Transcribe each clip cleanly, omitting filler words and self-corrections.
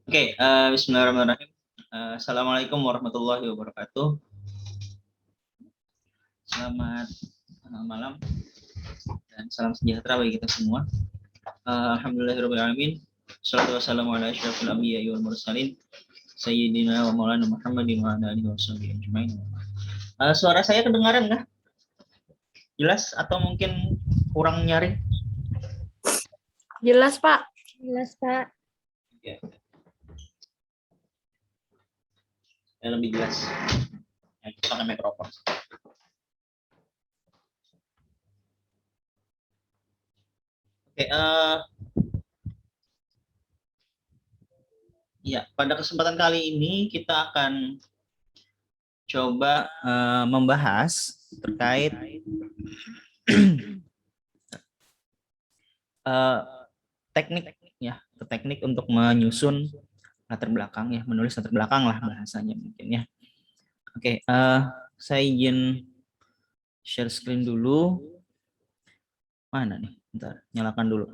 Oke, bismillahirrahmanirrahim. Assalamualaikum warahmatullahi wabarakatuh. Selamat malam dan salam sejahtera bagi kita semua. Alhamdulillahirrahmanirrahim. Salatu wassalamu ala asyrafil anbiya'i wal mursalin Sayyidina wa maulana Muhammadin wa ala alihi washabihi ajmain. Suara saya kedengaran nggak? Jelas atau mungkin kurang nyaring? Jelas, Pak. Jelas, Pak. Ya. Lebih jelas. Pakai mikrofon. Oke, ya, pada kesempatan kali ini kita akan coba membahas terkait teknik untuk menyusun latar belakang ya, menulis latar belakang lah bahasanya mungkin ya. Oke, saya izin share screen dulu. Mana nih? Bentar, nyalakan dulu.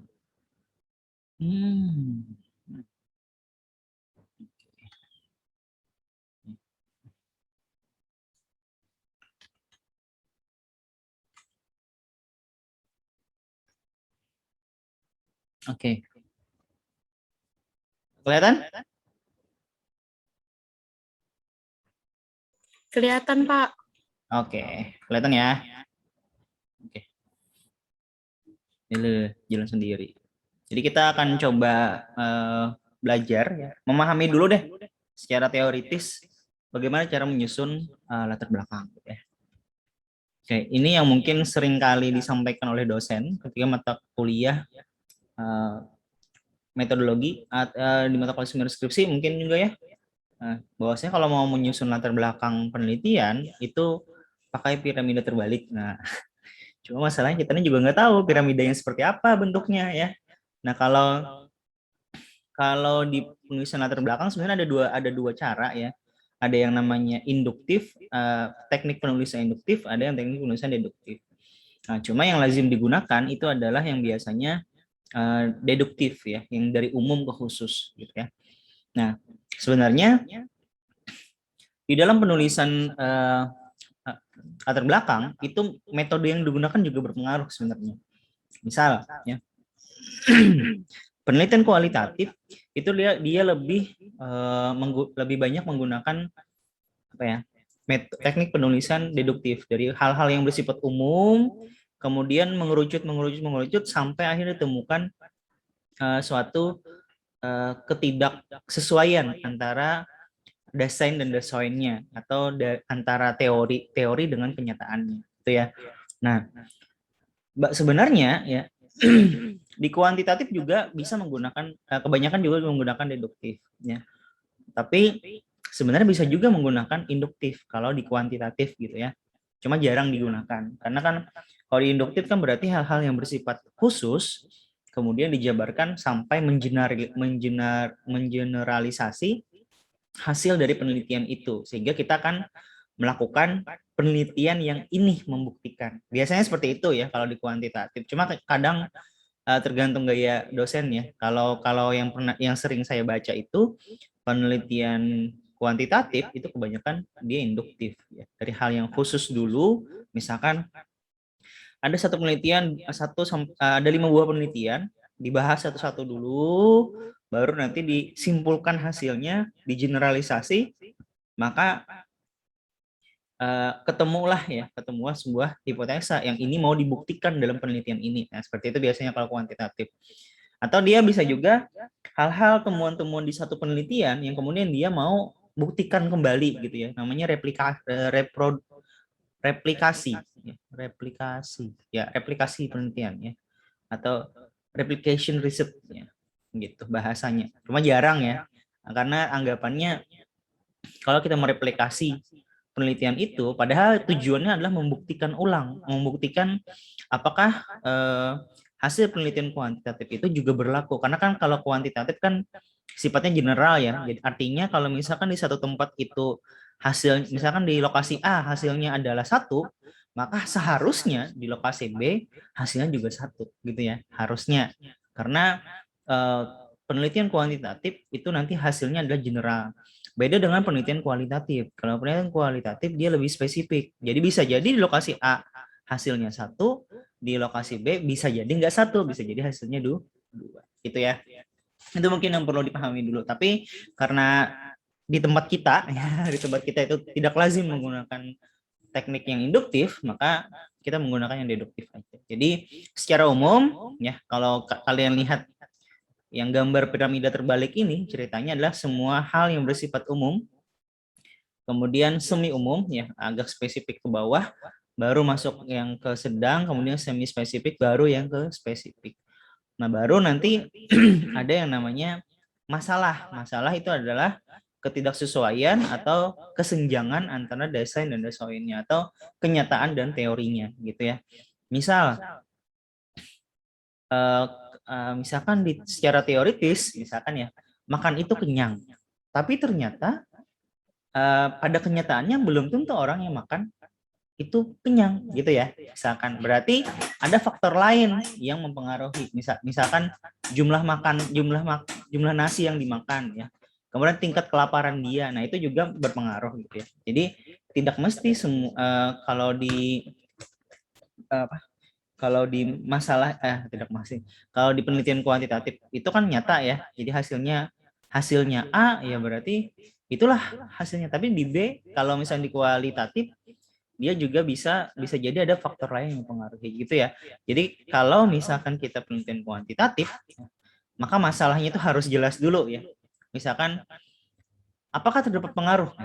Oke. Kelihatan? Kelihatan, Pak. Oke, kelihatan ya. Oke. Ini jalan sendiri. Jadi kita akan coba belajar ya, memahami dulu deh secara teoritis bagaimana cara menyusun latar belakang ya. Oke, ini yang mungkin sering kali disampaikan oleh dosen ketika mata kuliah metodologi di mata kuliah skripsi mungkin juga ya. Bahwasanya kalau mau menyusun latar belakang penelitian itu pakai piramida terbalik. Nah, cuma masalahnya kita juga nggak tahu piramida yang seperti apa bentuknya ya. Nah, kalau di penulisan latar belakang sebenarnya ada dua cara ya. Ada yang namanya induktif, teknik penulisan induktif, ada yang teknik penulisan deduktif. Nah, cuma yang lazim digunakan itu adalah yang biasanya deduktif ya, yang dari umum ke khusus gitu ya. Nah, sebenarnya di dalam penulisan latar belakang itu metode yang digunakan juga berpengaruh sebenarnya. Misal ya, penelitian kualitatif itu dia lebih banyak menggunakan apa ya, teknik penulisan deduktif dari hal-hal yang bersifat umum, kemudian mengerucut sampai akhirnya ditemukan suatu ketidaksesuaian antara desain dan desainnya atau antara teori dengan kenyataannya itu ya. Nah, sebenarnya ya di kuantitatif juga bisa menggunakan kebanyakan juga menggunakan deduktif ya. Tapi sebenarnya bisa juga menggunakan induktif kalau di kuantitatif gitu ya. Cuma jarang digunakan karena kan kalau di induktif kan berarti hal-hal yang bersifat khusus kemudian dijabarkan sampai mengeneralisasi hasil dari penelitian itu sehingga kita akan melakukan penelitian yang ini membuktikan. Biasanya seperti itu ya kalau di kuantitatif. Cuma kadang tergantung gaya dosen ya. Kalau yang sering saya baca itu penelitian kuantitatif itu kebanyakan dia induktif ya. Dari hal yang khusus dulu, misalkan ada satu penelitian ada 5 buah penelitian dibahas satu-satu dulu, baru nanti disimpulkan hasilnya, digeneralisasi, maka ketemulah sebuah hipotesa yang ini mau dibuktikan dalam penelitian ini. Nah, seperti itu biasanya kalau kuantitatif. Atau dia bisa juga hal-hal temuan-temuan di satu penelitian yang kemudian dia mau buktikan kembali gitu ya. Namanya replikasi penelitian ya, atau replication research ya, gitu bahasanya. Cuma jarang ya, karena anggapannya kalau kita mereplikasi penelitian itu, padahal tujuannya adalah membuktikan apakah hasil penelitian kuantitatif itu juga berlaku. Karena kan kalau kuantitatif kan sifatnya general ya. Jadi artinya kalau misalkan di satu tempat itu hasil, misalkan di lokasi A hasilnya adalah 1, maka seharusnya di lokasi B hasilnya juga 1 gitu ya. Harusnya. Karena penelitian kuantitatif itu nanti hasilnya adalah general. Beda dengan penelitian kualitatif. Kalau penelitian kualitatif dia lebih spesifik. Jadi bisa jadi di lokasi A hasilnya 1, di lokasi B bisa jadi nggak 1, bisa jadi hasilnya 2. Gitu ya. Itu mungkin yang perlu dipahami dulu. Tapi karena di tempat kita, ya, di tempat kita itu tidak lazim menggunakan teknik yang induktif, maka kita menggunakan yang deduktif aja. Jadi secara umum, ya, kalau kalian lihat yang gambar piramida terbalik ini, ceritanya adalah semua hal yang bersifat umum, kemudian semi umum, ya, agak spesifik ke bawah, baru masuk yang ke sedang, kemudian semi spesifik, baru yang ke spesifik. Nah, baru nanti ada yang namanya masalah. Masalah itu adalah ketidaksesuaian atau kesenjangan antara desain dan desainnya, atau kenyataan dan teorinya, gitu ya. Misal, misalkan secara teoritis, misalkan ya, makan itu kenyang, tapi ternyata pada kenyataannya belum tentu orang yang makan itu kenyang, gitu ya. Misalkan berarti ada faktor lain yang mempengaruhi. Misalkan jumlah nasi yang dimakan, ya. Kemudian tingkat kelaparan dia. Nah, itu juga berpengaruh, gitu ya. Jadi tidak mesti kalau di masalah tidak masih kalau di penelitian kuantitatif itu kan nyata, ya. Jadi hasilnya A, ya berarti itulah hasilnya. Tapi di B, kalau misalnya di kualitatif, dia juga bisa jadi ada faktor lain yang mempengaruhi, gitu ya. Jadi kalau misalkan kita penelitian kuantitatif, maka masalahnya itu harus jelas dulu, ya. Misalkan apakah terdapat pengaruh? Nah,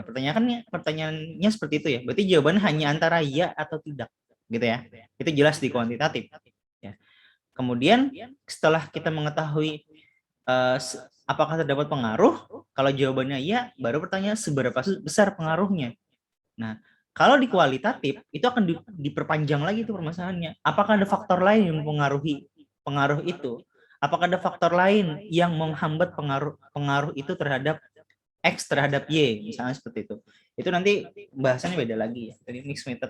pertanyaannya seperti itu, ya. Berarti jawabannya hanya antara ya atau tidak, gitu ya. Itu jelas di kuantitatif, ya. Kemudian setelah kita mengetahui apakah terdapat pengaruh, kalau jawabannya ya, baru pertanyaan seberapa besar pengaruhnya. Nah, kalau di kualitatif itu akan diperpanjang lagi itu permasalahannya. Apakah ada faktor lain yang mempengaruhi pengaruh itu? Apakah ada faktor lain yang menghambat pengaruh itu terhadap X terhadap Y, misalnya seperti itu. Itu nanti bahasannya beda lagi, ya. Jadi mixed method.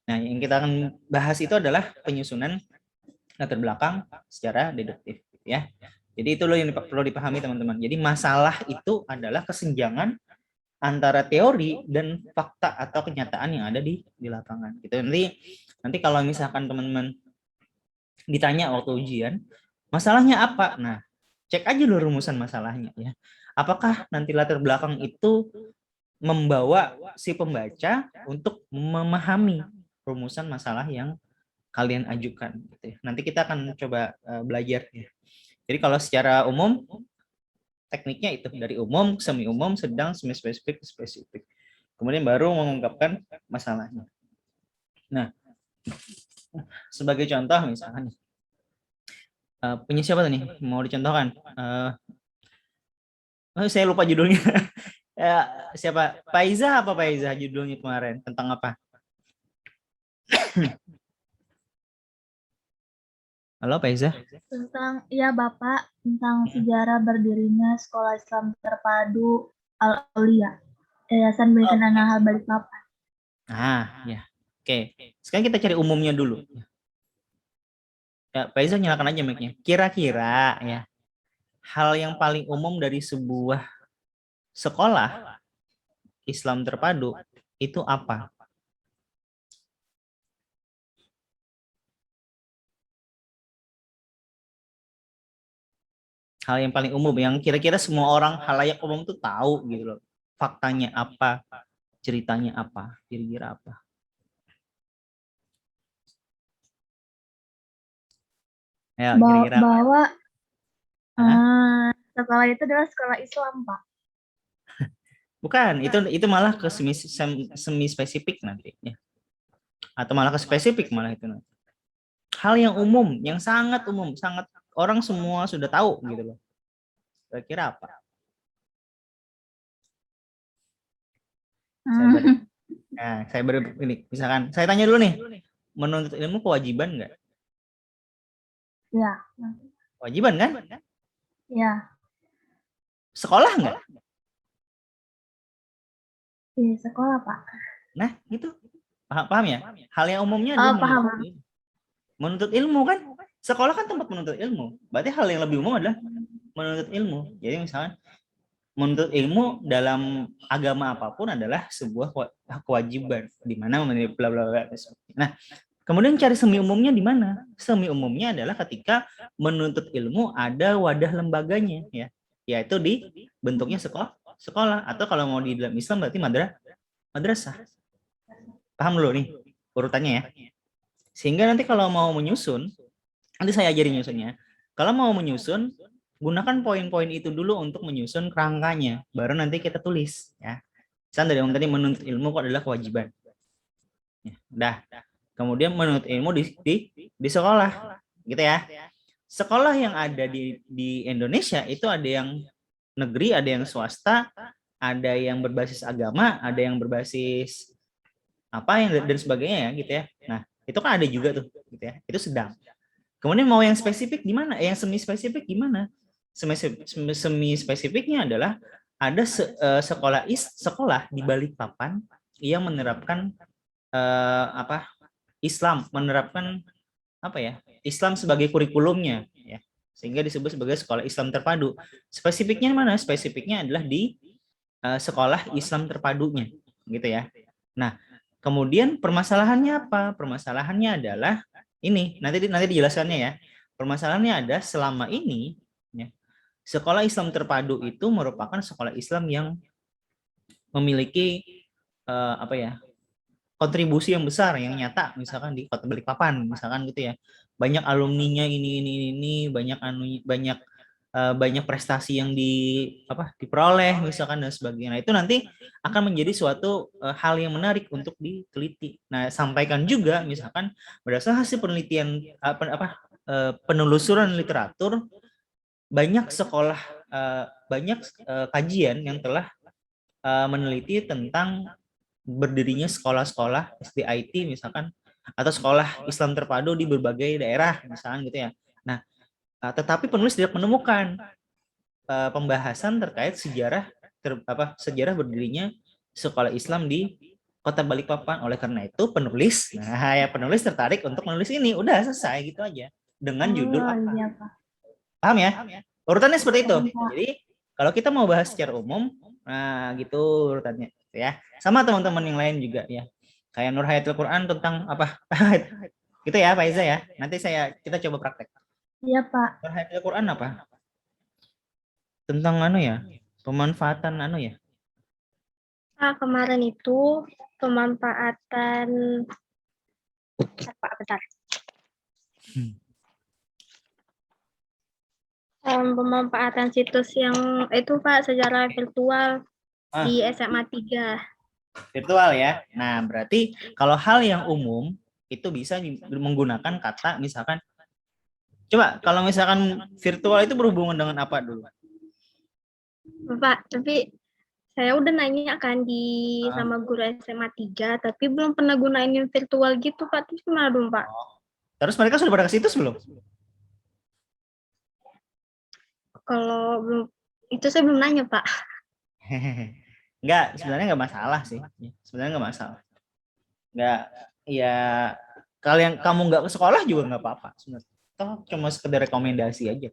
Nah, yang kita akan bahas itu adalah penyusunan latar belakang secara deduktif, ya. Jadi itu loh yang perlu dipahami, teman-teman. Jadi masalah itu adalah kesenjangan antara teori dan fakta atau kenyataan yang ada di lapangan. Gitu. Nanti kalau misalkan teman-teman ditanya waktu ujian, masalahnya apa? Nah, cek aja dulu rumusan masalahnya, ya. Apakah nanti latar belakang itu membawa si pembaca untuk memahami rumusan masalah yang kalian ajukan, gitu ya. Nanti kita akan coba belajar, ya. Jadi kalau secara umum tekniknya itu dari umum, semi umum, sedang, semi spesifik, spesifik. Kemudian baru mengungkapkan masalahnya. Nah, sebagai contoh misalkan punya siapa nih mau dicontohkan? Saya lupa judulnya. Siapa? Faiza apa Faiza judulnya kemarin? Tentang apa? Halo Faiza. Tentang, ya Bapak, tentang sejarah berdirinya Sekolah Islam Terpadu Al-Aulia, Yayasan Baitan Anahal Balikpapan. Ya. Oke. Sekarang kita cari umumnya dulu. Ya, Faiza nyalakan aja mic-nya. Kira-kira, ya, hal yang paling umum dari sebuah sekolah Islam terpadu itu apa? Hal yang paling umum yang kira-kira semua orang halayak umum tuh tahu gitu loh. Faktanya apa? Ceritanya apa? Kira-kira apa? Ya, kira-kira bahwa sekolah itu adalah sekolah Islam, Pak. Bukan, itu malah ke semi spesifik nanti, ya. Atau malah ke spesifik malah itu nanti. Hal yang umum, yang sangat umum, sangat orang semua sudah tahu gitu loh. Kira-kira apa? Saya baru ini, misalkan saya tanya dulu nih, menuntut ilmu kewajiban nggak? Ya. Kewajiban kan? Ya. Sekolah nggak? Di sekolah, Pak. Nah, itu paham ya? Hal yang umumnya adalah menuntut ilmu kan? Sekolah kan tempat menuntut ilmu. Berarti hal yang lebih umum adalah menuntut ilmu. Jadi misalnya menuntut ilmu dalam agama apapun adalah sebuah kewajiban, di mana bla bla bla. Nah, kemudian cari semi umumnya di mana? Semi umumnya adalah ketika menuntut ilmu ada wadah lembaganya, ya, yaitu di bentuknya sekolah, atau kalau mau di dalam Islam berarti madrasah. Paham dulu nih urutannya ya. Sehingga nanti kalau mau menyusun, nanti saya ajarin nyusunnya. Kalau mau menyusun, gunakan poin-poin itu dulu untuk menyusun kerangkanya, baru nanti kita tulis, ya. Misalnya dari tadi menuntut ilmu kok adalah kewajiban. Ya, udah. Kemudian menuntut ilmu di sekolah, gitu ya. Sekolah yang ada di Indonesia itu ada yang negeri, ada yang swasta, ada yang berbasis agama, ada yang berbasis apa yang dan sebagainya, ya, gitu ya. Nah, itu kan ada juga tuh, gitu ya. Itu sedang. Kemudian mau yang spesifik gimana? Yang semi spesifik gimana? Semi spesifiknya adalah ada sekolah di Balikpapan yang menerapkan Islam, menerapkan Islam sebagai kurikulumnya, ya, sehingga disebut sebagai sekolah Islam terpadu. Spesifiknya mana? Spesifiknya adalah di sekolah Islam terpadunya, gitu ya. Nah, kemudian permasalahannya apa? Permasalahannya adalah ini, nanti dijelaskannya ya. Permasalahannya ada selama ini, ya, sekolah Islam terpadu itu merupakan sekolah Islam yang memiliki kontribusi yang besar, yang nyata, misalkan di Kota Balikpapan, misalkan gitu ya. Banyak alumninya ini banyak prestasi yang diperoleh misalkan dan sebagainya. Nah, itu nanti akan menjadi suatu hal yang menarik untuk diteliti. Nah, sampaikan juga misalkan berdasarkan hasil penelitian penelusuran literatur, banyak sekolah banyak kajian yang telah meneliti tentang berdirinya sekolah-sekolah SDIT misalkan, atau sekolah Islam terpadu di berbagai daerah misalkan gitu ya. Nah, tetapi penulis tidak menemukan pembahasan terkait sejarah berdirinya sekolah Islam di Kota Balikpapan. Oleh karena itu penulis tertarik untuk menulis ini. Udah selesai gitu aja dengan judul apa. Iya, Pak. Paham ya? Urutannya seperti itu. Jadi kalau kita mau bahas secara umum, nah gitu urutannya ya. Sama teman-teman yang lain juga ya. Kayak Nur Hayatul Quran tentang apa? Gitu ya, Pak Iza ya. Nanti kita coba praktek. Iya, Pak. Nur Hayatul Quran apa? Tentang pemanfaatan ya. Kemarin itu pemanfaatan bentar. Pemanfaatan situs yang itu Pak, secara virtual di SMA 3. Virtual ya. Nah, berarti kalau hal yang umum itu bisa menggunakan kata misalkan, coba kalau misalkan virtual itu berhubungan dengan apa dulu? Pak, tapi saya udah nanya kan sama guru SMA 3, tapi belum pernah gunain yang virtual gitu Pak. Terus gimana dong Pak? Terus mereka sudah pada ke situs belum? Kalau belum, itu saya belum nanya Pak. Enggak, sebenarnya enggak masalah sih. Sebenarnya enggak masalah. Enggak, ya kalian kamu enggak ke sekolah juga enggak apa-apa sebenarnya. Toh cuma sekedar rekomendasi aja.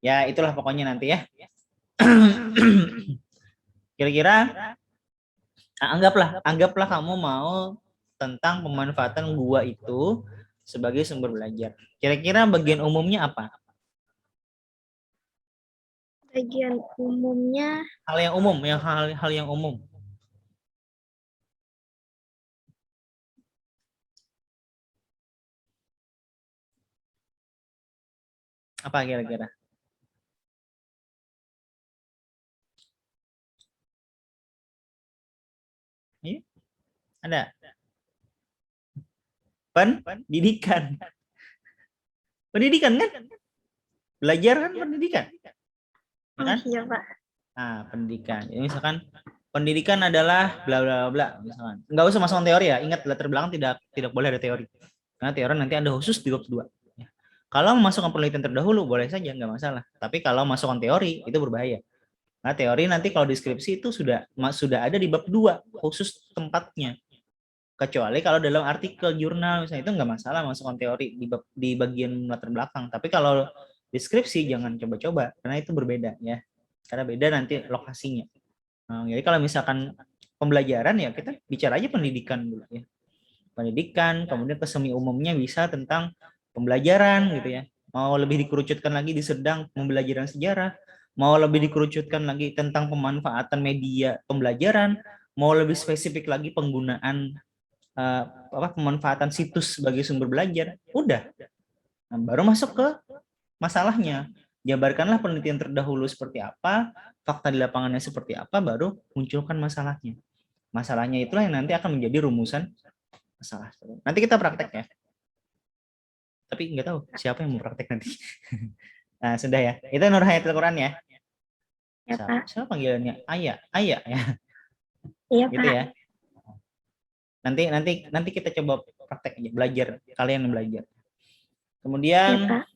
Ya itulah pokoknya nanti ya. Kira-kira anggaplah kamu mau tentang pemanfaatan gua itu sebagai sumber belajar. Kira-kira bagian umumnya apa? Bagian umumnya hal yang umum. Apa kira-kira? Iya? Ada? Pendidikan. Pendidikan kan? Belajar kan pendidikan. Kan? Iya Pak. Nah, pendidikan. Jadi misalkan pendidikan adalah bla bla bla misalkan. Enggak usah masuk teori ya. Ingat latar belakang tidak boleh ada teori. Karena teori nanti ada khusus di bab 2. Kalau memasukkan penelitian terdahulu boleh saja, enggak masalah. Tapi kalau masukkan teori itu berbahaya. Nah, teori nanti kalau deskripsi itu sudah ada di bab 2 khusus tempatnya. Kecuali kalau dalam artikel jurnal misalnya itu enggak masalah masukkan teori di bagian latar belakang. Tapi kalau Deskripsi jangan coba-coba karena itu berbeda ya. Karena beda nanti lokasinya. Jadi kalau misalkan pembelajaran ya kita bicara aja pendidikan dulu ya. Pendidikan, kemudian ke semi umumnya bisa tentang pembelajaran gitu ya. Mau lebih dikerucutkan lagi di sedang pembelajaran sejarah, mau lebih dikerucutkan lagi tentang pemanfaatan media pembelajaran, mau lebih spesifik lagi penggunaan pemanfaatan situs sebagai sumber belajar. Udah. Nah, baru masuk ke masalahnya. Jabarkanlah penelitian terdahulu seperti apa, fakta di lapangannya seperti apa, baru munculkan masalahnya. Masalahnya itulah yang nanti akan menjadi rumusan masalah. Nanti kita praktek ya. Tapi nggak tahu siapa yang mau praktek nanti. Nah, sudah ya. Itu Nur Hayatul Quran ya. Ya, Pak. Siapa panggilannya? Ayah ya. Iya, Gitu Pak. ya. Nanti kita coba praktek aja, belajar, kalian yang belajar. Kemudian Ya, Pak.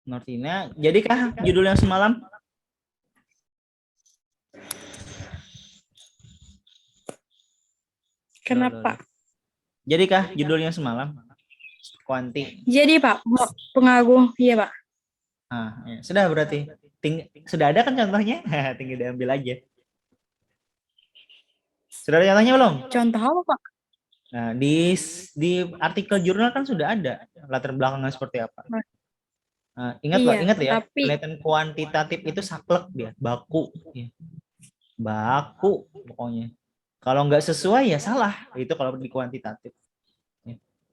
Nortina, jadikah judul yang semalam? Kenapa? Jadikah judulnya semalam? Kuanti. Jadi Pak, pengagung, iya Pak. Nah, ya. Sudah berarti. Sudah ada kan contohnya? Tinggal diambil aja. Sudah ada contohnya belum? Contoh apa Pak? Nah, di artikel jurnal kan sudah ada latar belakangnya seperti apa. Nah, ingat ya, penelitian kuantitatif itu saklek dia, baku. Ya. Baku pokoknya. Kalau nggak sesuai ya salah. Itu kalau di kuantitatif.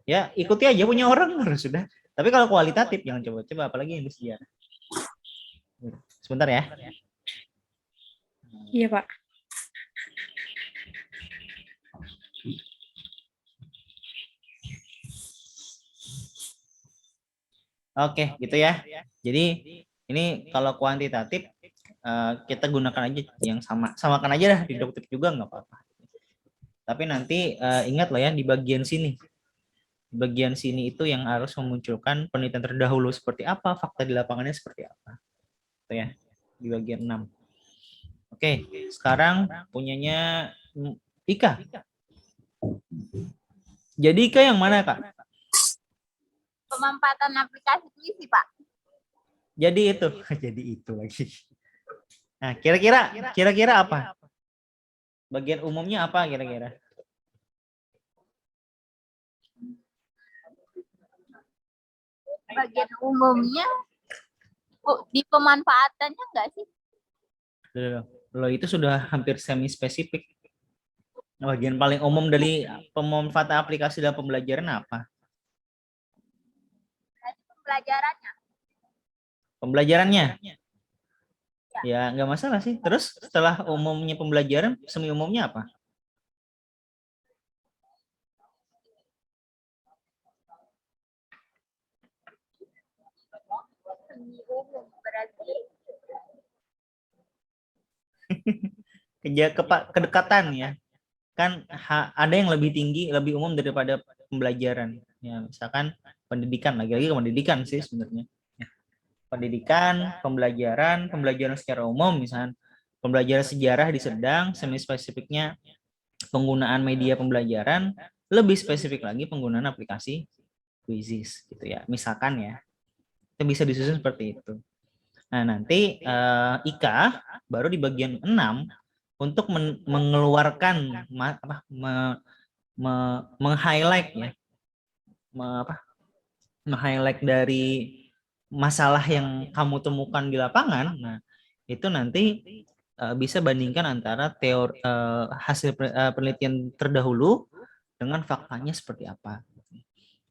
Ya, ikuti aja punya orang harus sudah. Tapi kalau kualitatif jangan coba-coba, apalagi yang di sejarah. Sebentar ya. Iya Pak. Oke, gitu ya. Jadi ini kalau kuantitatif kita gunakan aja yang samakan aja dah, deduktif juga nggak apa-apa. Tapi nanti ingat lah ya di bagian sini. Di bagian sini itu yang harus memunculkan penelitian terdahulu seperti apa, fakta di lapangannya seperti apa. Itu ya, di bagian 6. Oke, sekarang punyanya Ika. Jadi Ika yang mana, Kak? Pemanfaatan aplikasi puisi, Pak. Jadi itu, jadi itu lagi. Nah, kira-kira apa? Bagian umumnya apa kira-kira? Bagian umumnya di pemanfaatannya enggak sih? Loh, itu sudah hampir semi spesifik. Bagian paling umum dari pemanfaatan aplikasi dalam pembelajaran apa? Pembelajarannya? Ya, nggak masalah sih. Terus setelah umumnya pembelajaran, semi umumnya apa? Semi umum berarti kedekatan ya. Kan ada yang lebih tinggi, lebih umum daripada pembelajaran. Ya, misalkan pendidikan, lagi-lagi ke pendidikan sih sebenarnya. Pendidikan, pembelajaran secara umum, misalnya pembelajaran sejarah di sedang, semi spesifiknya penggunaan media pembelajaran, lebih spesifik lagi penggunaan aplikasi quizzes gitu ya. Misalkan ya, itu bisa disusun seperti itu. Nah, nanti Ika baru di bagian 6 untuk mengeluarkan meng-highlight ya. Meng-highlight dari masalah yang kamu temukan di lapangan. Nah, itu nanti bisa bandingkan antara teori hasil penelitian terdahulu dengan faktanya seperti apa.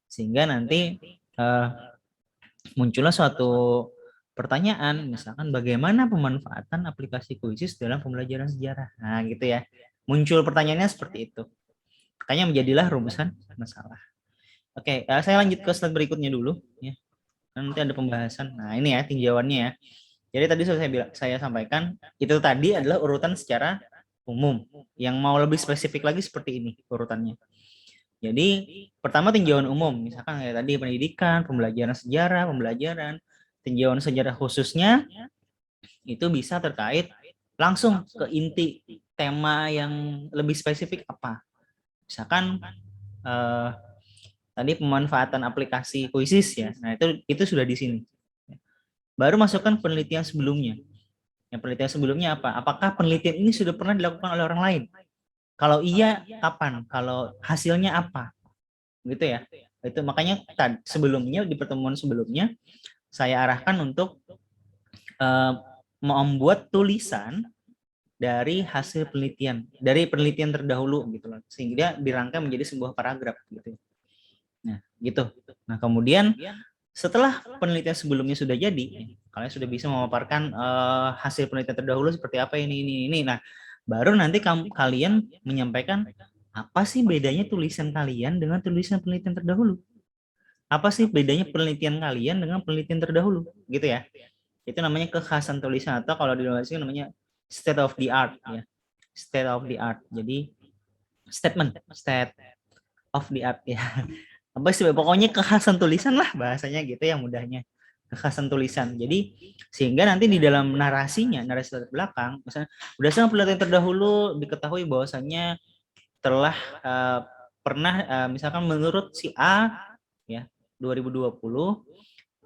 Sehingga nanti muncullah suatu pertanyaan, misalkan bagaimana pemanfaatan aplikasi quizzes dalam pembelajaran sejarah. Nah, gitu ya. Muncul pertanyaannya seperti itu. Makanya menjadilah rumusan masalah. Oke, saya lanjut ke slide berikutnya dulu ya. Nanti ada pembahasan. Nah, ini ya tinjauannya ya. Jadi tadi saya sampaikan itu tadi adalah urutan secara umum. Yang mau lebih spesifik lagi seperti ini urutannya. Jadi pertama tinjauan umum, misalkan kayak tadi pendidikan, pembelajaran sejarah, tinjauan sejarah khususnya itu bisa terkait langsung ke inti tema yang lebih spesifik apa. Misalkan Tadi pemanfaatan aplikasi Quizzes ya. Nah, itu sudah di sini. Baru masukkan penelitian sebelumnya. Yang penelitian sebelumnya apa? Apakah penelitian ini sudah pernah dilakukan oleh orang lain? Kalau iya, kapan? Kalau hasilnya apa? Gitu ya. Itu makanya sebelumnya di pertemuan sebelumnya saya arahkan untuk membuat tulisan dari hasil penelitian, dari penelitian terdahulu gitu loh, sehingga dia dirangkai menjadi sebuah paragraf gitu. Nah, gitu. Nah, kemudian setelah penelitian sebelumnya sudah jadi, kalian sudah bisa memaparkan hasil penelitian terdahulu seperti apa ini. Nah, baru nanti kalian menyampaikan apa sih bedanya tulisan kalian dengan tulisan penelitian terdahulu? Apa sih bedanya penelitian kalian dengan penelitian terdahulu? Gitu ya. Itu namanya kekhasan tulisan, atau kalau di Indonesia namanya state of the art ya. State of the art. Jadi state of the art ya. Apa sih pokoknya kekhasan tulisan lah bahasanya gitu ya mudahnya. Kekhasan tulisan. Jadi sehingga nanti di dalam narasi latar belakang misalnya berdasarkan penelitian terdahulu diketahui bahwasannya telah pernah misalkan menurut si A ya 2020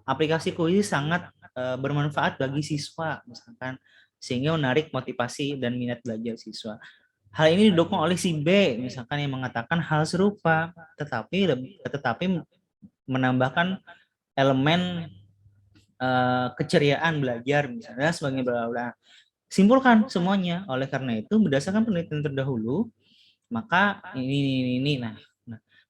aplikasi Quizzes sangat bermanfaat bagi siswa misalkan sehingga menarik motivasi dan minat belajar siswa. Hal ini didukung oleh si B misalkan yang mengatakan hal serupa tetapi menambahkan elemen keceriaan belajar misalnya sebagai bla bla. Simpulkan semuanya. Oleh karena itu berdasarkan penelitian terdahulu maka ini nah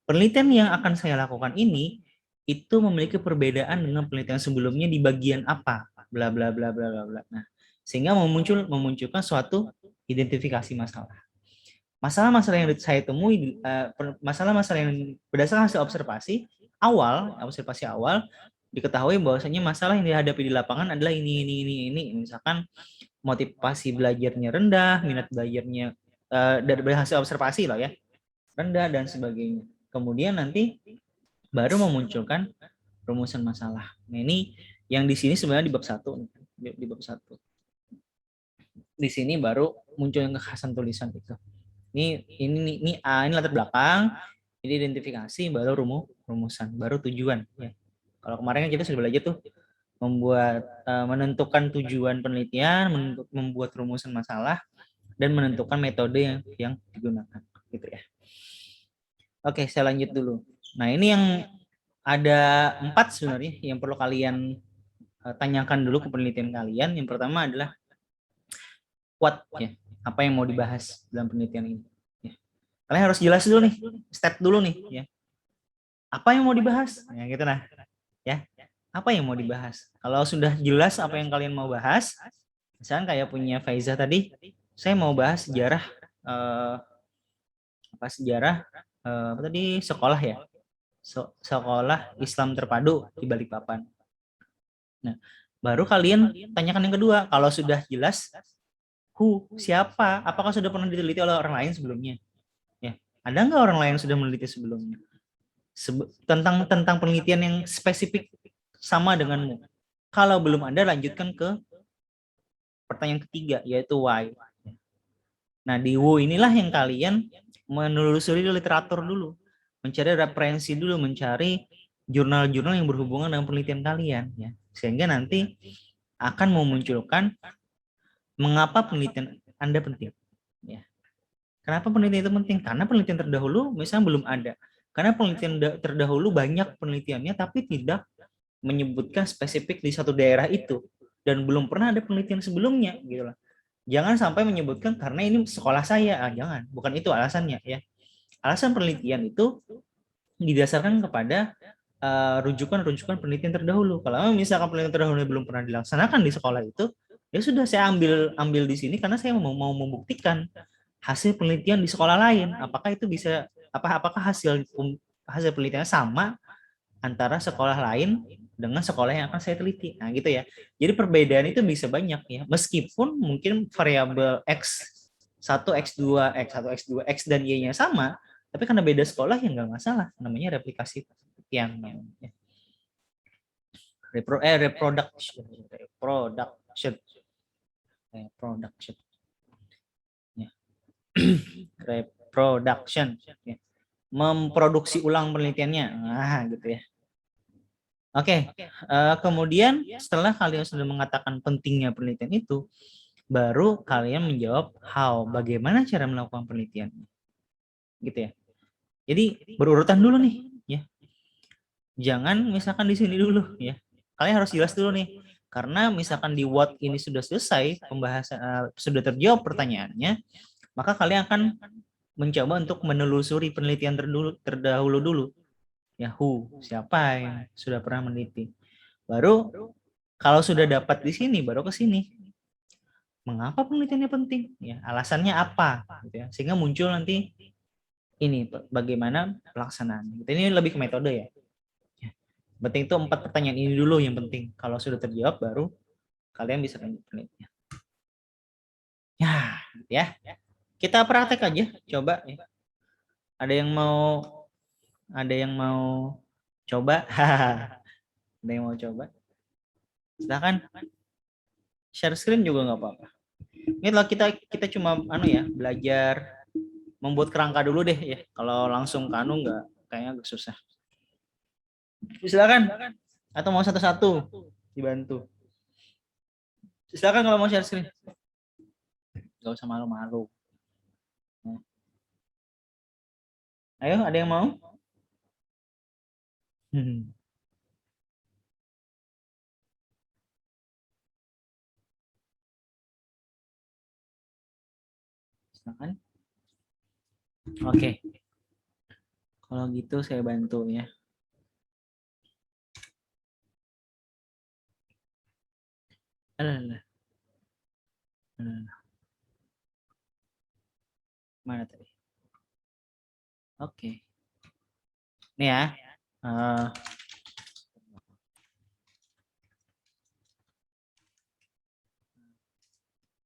penelitian yang akan saya lakukan ini itu memiliki perbedaan dengan penelitian sebelumnya di bagian apa bla bla bla bla bla bla. Nah, sehingga memunculkan suatu identifikasi masalah-masalah yang saya temui masalah-masalah yang berdasarkan hasil observasi awal diketahui bahwasanya masalah yang dihadapi di lapangan adalah ini misalkan motivasi belajarnya rendah, minat belajarnya dari hasil observasi loh ya rendah dan sebagainya. Kemudian nanti baru memunculkan rumusan masalah. Nah, ini yang di sini sebenarnya di bab 1 di bab 1. Di sini baru muncul yang kekhasan tulisan itu. Ini latar belakang, ini identifikasi, baru rumusan, baru tujuan ya. Kalau kemarin kita sudah belajar tuh menentukan tujuan penelitian, membuat rumusan masalah dan menentukan metode yang digunakan gitu ya. Oke, saya lanjut dulu. Nah, ini yang ada 4 sebenarnya yang perlu kalian tanyakan dulu ke penelitian kalian. Yang pertama adalah what ya, apa yang mau dibahas dalam penelitian ini. Ya. Kalian harus jelas dulu nih, step dulu nih ya. Apa yang mau dibahas? Ya gitu nah. Ya. Apa yang mau dibahas? Kalau sudah jelas apa yang kalian mau bahas, misalnya kayak punya Faiza tadi, saya mau bahas sejarah apa tadi sekolah ya. Sekolah Islam terpadu di Balikpapan. Nah, baru kalian tanyakan yang kedua. Kalau sudah jelas, siapa? Apakah sudah pernah diteliti oleh orang lain sebelumnya? Ya, ada nggak orang lain yang sudah meneliti sebelumnya? Tentang penelitian yang spesifik sama denganmu. Kalau belum ada, lanjutkan ke pertanyaan ketiga, yaitu why. Nah, di who inilah yang kalian menelusuri literatur dulu. Mencari referensi dulu, mencari jurnal-jurnal yang berhubungan dengan penelitian kalian ya. Sehingga nanti akan memunculkan mengapa penelitian Anda penting ya. Kenapa penelitian itu penting? Karena penelitian terdahulu misalnya belum ada. Karena penelitian terdahulu banyak penelitiannya tapi tidak menyebutkan spesifik di satu daerah itu dan belum pernah ada penelitian sebelumnya gitu lah. Jangan sampai menyebutkan karena ini sekolah saya, jangan, bukan itu alasannya ya. Alasan penelitian itu didasarkan kepada rujukan-rujukan penelitian terdahulu. Kalau misalkan penelitian terdahulu belum pernah dilaksanakan di sekolah itu, ya sudah saya ambil di sini karena saya mau membuktikan hasil penelitian di sekolah lain. Apakah itu bisa apakah hasil penelitiannya sama antara sekolah lain dengan sekolah yang akan saya teliti. Nah, gitu ya. Jadi perbedaan itu bisa banyak ya. Meskipun mungkin variabel X1, X2, X1, X2, X dan Y-nya sama, tapi karena beda sekolah ya nggak masalah, namanya replikasi yang ya. Reproduction ya. Reproduction ya. memproduksi ulang penelitiannya. Nah, gitu ya. Oke, kemudian setelah kalian sudah mengatakan pentingnya penelitian itu, baru kalian menjawab how, bagaimana cara melakukan penelitian, gitu ya. Jadi berurutan dulu nih, ya. Jangan misalkan di sini dulu, ya. Kalian harus jelas dulu nih, karena misalkan di what ini sudah selesai pembahasan, sudah terjawab pertanyaannya, maka kalian akan mencoba untuk menelusuri penelitian terdahulu dulu. Ya, who, siapa yang sudah pernah meneliti. Baru kalau sudah dapat di sini, baru ke sini. Mengapa penelitiannya penting? Ya, alasannya apa? Gitu ya. Sehingga muncul nanti ini bagaimana pelaksanaan. Ini lebih ke metode ya. Penting itu 4 pertanyaan ini dulu yang penting. Kalau sudah terjawab, baru kalian bisa lanjut penelitian. Ya, gitu ya. Kita praktek aja, coba. Ya. Ada yang mau coba? Ada yang mau coba? Silakan. Share screen juga nggak apa-apa. Ini lah kita cuma belajar membuat kerangka dulu deh ya. Kalau langsung nggak, kayaknya agak susah. Silakan. Atau mau satu-satu dibantu. Silakan kalau mau share screen. Nggak usah malu-malu. Ayo, ada yang mau? Silakan. Oke. Kalau gitu saya bantu ya. Mana tadi? Oke. Ini ya.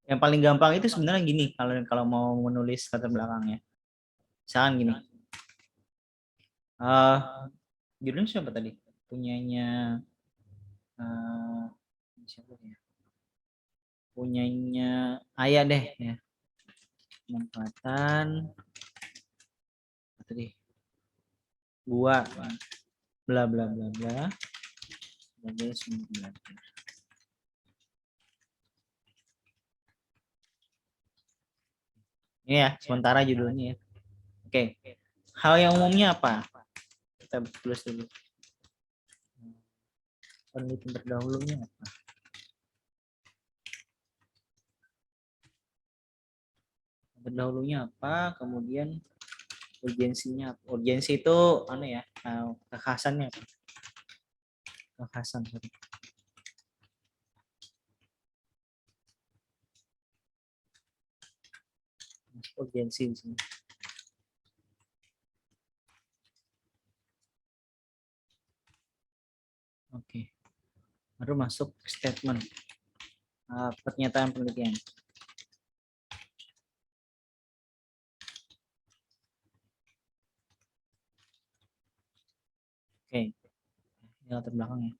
Yang paling gampang itu sebenarnya gini, kalau mau menulis latar belakangnya. Misalkan gini. Judulnya siapa tadi? Punyanya siapa ya? Punyanya Ayah deh ya. Pemanfaatan tadi gua bla bla bla bla sebagai sumber belajar. Ini ya, sementara judulnya ya. Oke. Hal yang umumnya apa? Kita tulis dulu. Penelitian terdahulunya apa? Terdahulunya apa? Kemudian urgensinya apa? Urgensi itu kekhasannya apa? Kekhasan, sorry. Urgensi di sini. Oke. Baru masuk statement. Pernyataan penelitian. Oke. Ini latar belakangnya.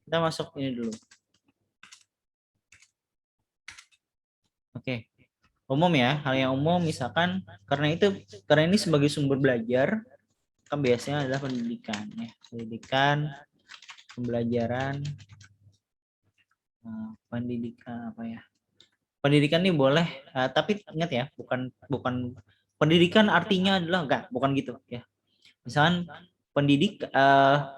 Kita masuk ini dulu. Oke. Umum ya, hal yang umum misalkan karena ini sebagai sumber belajar kan biasanya adalah pendidikan ya. Pendidikan, pembelajaran, pendidikan apa ya? Pendidikan ini boleh, tapi ingat ya, bukan pendidikan artinya adalah bukan gitu ya. Misalkan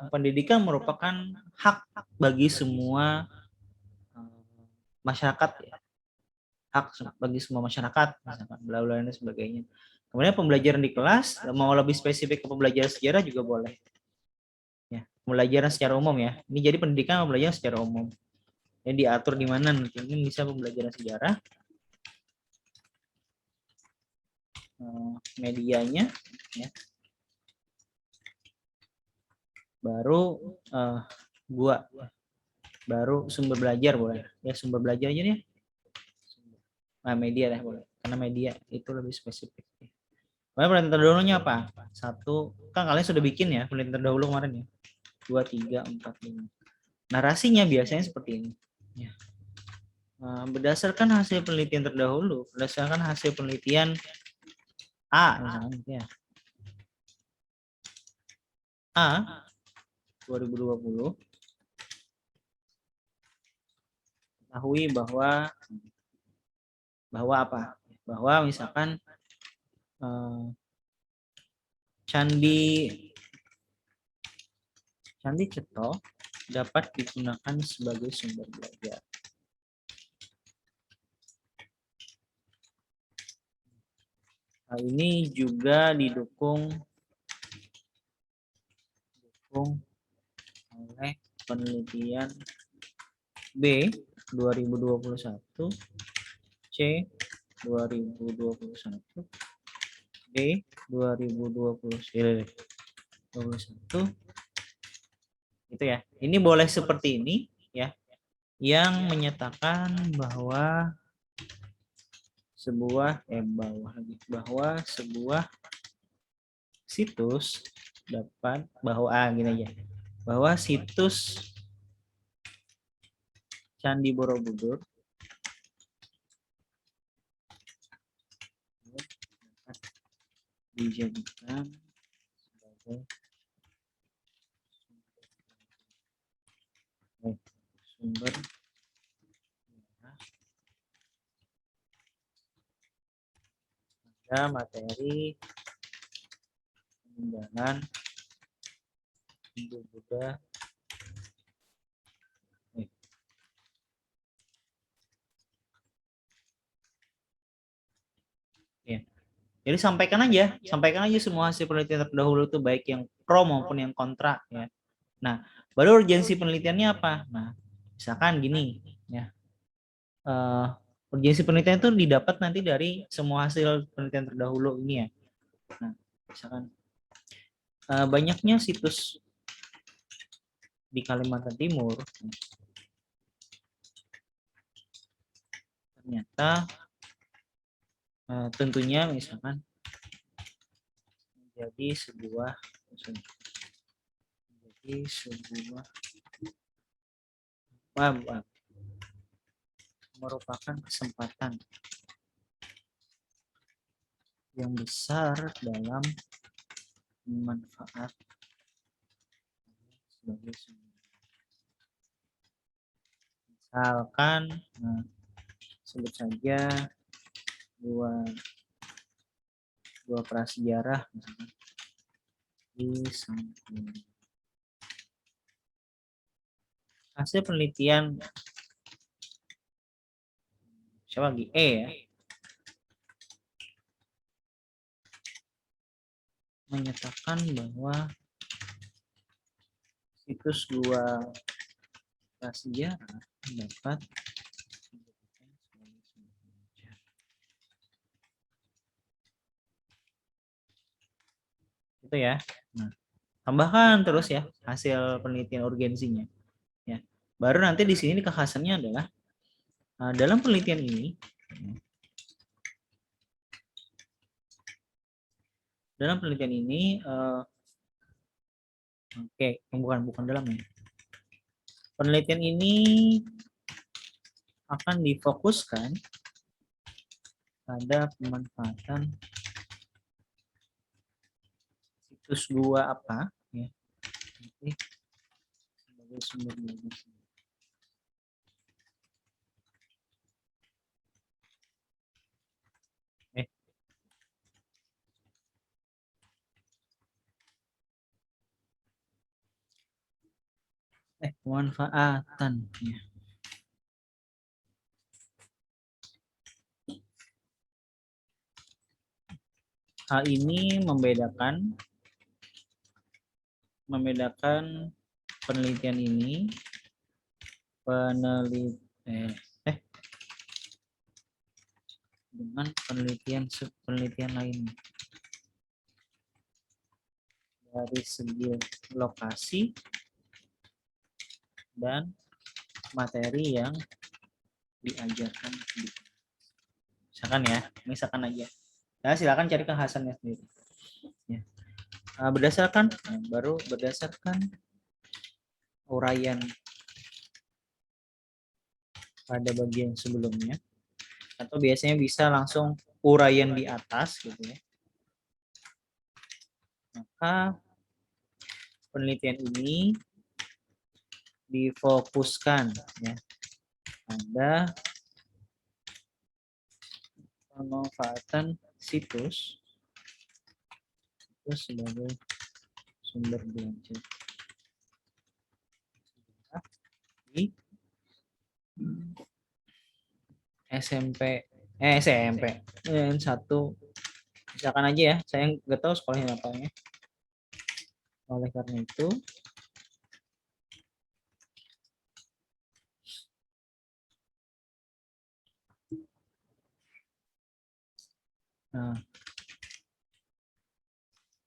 pendidikan merupakan hak bagi semua masyarakat ya. Hak bagi semua masyarakat, misalkan bla bla dan sebagainya. Kemudian pembelajaran di kelas, mau lebih spesifik ke pembelajaran sejarah juga boleh. Ya, pembelajaran secara umum ya. Ini jadi pendidikan pembelajaran secara umum. Yang diatur di mana nanti ini bisa pembelajaran sejarah. Medianya ya. Baru baru sumber belajar boleh. Ya, sumber belajar aja nih. Media lah boleh. Karena media itu lebih spesifik. Penelitian terdahulunya apa? 1, kan kalian sudah bikin ya penelitian terdahulu kemarin ya. 2, 3, 4, 5. Narasinya biasanya seperti ini. Ya. Berdasarkan hasil penelitian terdahulu, berdasarkan hasil penelitian A misalkan gitu ya. A 2020 ketahui bahwa apa? Bahwa misalkan Candi Ceto dapat digunakan sebagai sumber belajar. Hal ini juga didukung oleh penelitian B 2021, C 2021, D 2021. Itu ya. Ini boleh seperti ini ya, yang menyatakan bahwa bahwa sebuah situs dapat gini aja. Bahwa situs Candi Borobudur dapat dijadikan sebagai sumber pada materi pengembangan Hindu Buddha. Ya. Jadi sampaikan aja semua hasil penelitian terdahulu itu baik yang pro maupun yang kontra ya. Nah, baru urgensi penelitiannya apa? Nah, misalkan gini ya. Urgensi penelitian itu didapat nanti dari semua hasil penelitian terdahulu ini ya. Nah, misalkan banyaknya situs di Kalimantan Timur ternyata tentunya misalkan menjadi sebuah merupakan kesempatan yang besar dalam manfaat sebagai sumber. Misalkan sebut saja dua prasejarah misalkan di Sangkuni. Hasil penelitian siapa lagi? E ya. Menyatakan bahwa situs dua prasejarah dapat itu ya. Nah, tambahkan terus ya hasil penelitian urgensinya. Ya. Baru nanti di sini kekhasannya adalah dalam penelitian ini bukan dalamnya. Penelitian ini akan difokuskan pada pemanfaatan situs gua apa ya sebagai sumber belajar. Pemanfaatan ya. Hal ini membedakan penelitian ini dengan penelitian lain dari segi lokasi dan materi yang diajarkan. Misalkan aja. Nah, silakan cari kekhasannya sendiri. Ya. Berdasarkan uraian pada bagian sebelumnya, atau biasanya bisa langsung uraian di atas gitu ya. Maka penelitian ini difokuskan ya pada pemanfaatan situs sebagai sumber belajar di SMP satu, misalkan aja ya, saya nggak tahu sekolahnya apa ya. Oleh karena itu nah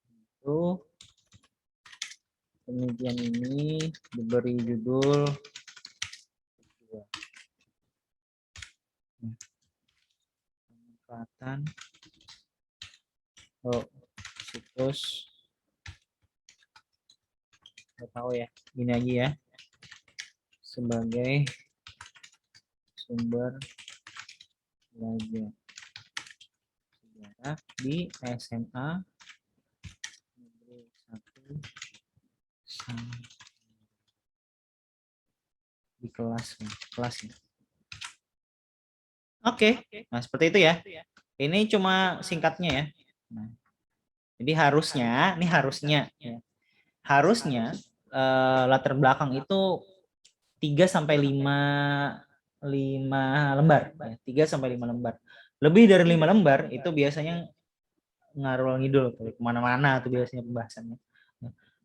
itu penelitian ini diberi judul pemanfaatan situs, nggak tahu ya, ini aja ya, sebagai sumber belajar sejarah di SMA Negeri 1 di kelasnya. Oke, nah seperti itu ya. Ini cuma singkatnya ya. Nah, jadi harusnya ya. Harusnya latar belakang itu 3 sampai 5 lembar, 3 sampai 5 lembar. Lebih dari 5 lembar itu biasanya ngarul ngidul kemana-mana tuh biasanya pembahasannya.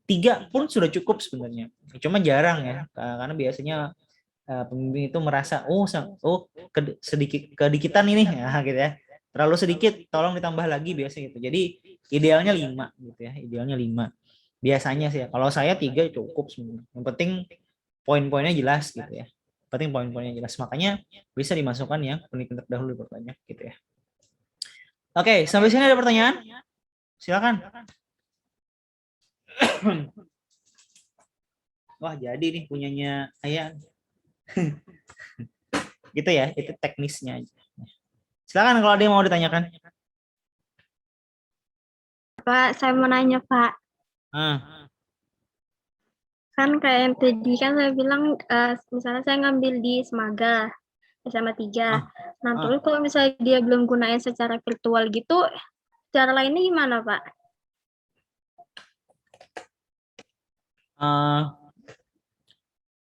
3 pun sudah cukup sebenarnya. Cuma jarang ya, karena biasanya pembimbing itu merasa kedikitan ini ya gitu ya. Terlalu sedikit, tolong ditambah lagi biasanya gitu. Jadi idealnya 5 gitu ya, idealnya 5. Biasanya sih ya. Kalau saya 3 cukup sebenarnya. Yang penting poin-poinnya jelas gitu ya. Penting poin-poinnya jelas. Makanya bisa dimasukkan yang penelitian terdahulu diperbanyak gitu ya. Oke, sampai sini ada pertanyaan? Silakan. Wah, jadi nih punyanya Ayah. Gitu ya, itu teknisnya aja. Silakan kalau ada yang mau ditanyakan. Pak, saya mau nanya, Pak. Kan kayak yang tadi kan saya bilang, misalnya saya ngambil di Semaga, SMA 3. Nah, terus kalau misalnya dia belum gunain secara virtual gitu, cara lainnya gimana, Pak?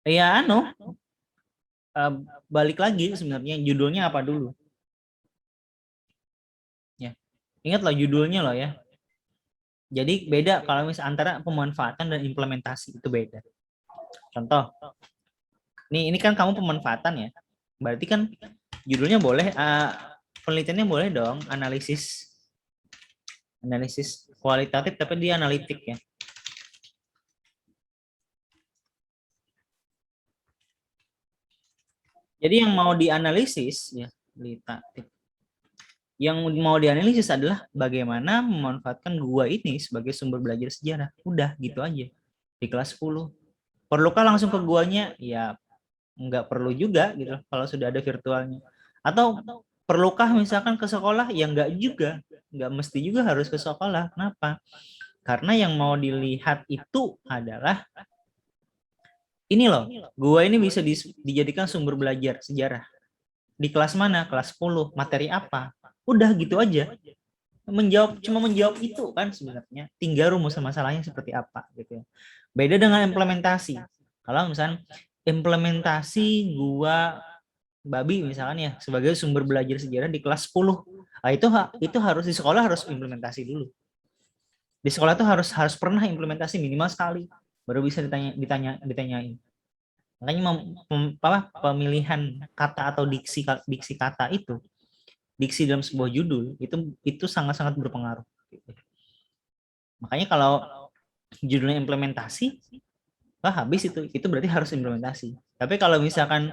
Ya balik lagi sebenarnya judulnya apa dulu. Ya, ingatlah judulnya loh ya. Jadi beda kalau misalnya antara pemanfaatan dan implementasi, itu beda. Contoh, ini kan kamu pemanfaatan ya. Berarti kan judulnya boleh, penelitiannya boleh dong analisis kualitatif tapi dia analitik ya. Jadi yang mau dianalisis ya, yang mau dianalisis adalah bagaimana memanfaatkan gua ini sebagai sumber belajar sejarah. Udah gitu aja di kelas 10. Perlukah langsung ke guanya? Ya nggak perlu juga gitu kalau sudah ada virtualnya. Atau perlukah misalkan ke sekolah? Ya nggak juga, nggak mesti juga harus ke sekolah. Kenapa? Karena yang mau dilihat itu adalah ini loh, gua ini bisa dijadikan sumber belajar sejarah. Di kelas mana? Kelas 10. Materi apa? Udah gitu aja. Cuma menjawab itu kan sebenarnya. Tinggal rumusan masalahnya seperti apa gitu ya. Beda dengan implementasi. Kalau misalnya implementasi gua babi misalkan ya sebagai sumber belajar sejarah di kelas 10. Nah, itu harus di sekolah harus implementasi dulu. Di sekolah tuh harus pernah implementasi minimal sekali baru bisa ditanyain. Makanya pemilihan kata atau diksi kata itu, diksi dalam sebuah judul itu sangat-sangat berpengaruh. Makanya kalau judulnya implementasi, habis itu berarti harus implementasi. Tapi kalau misalkan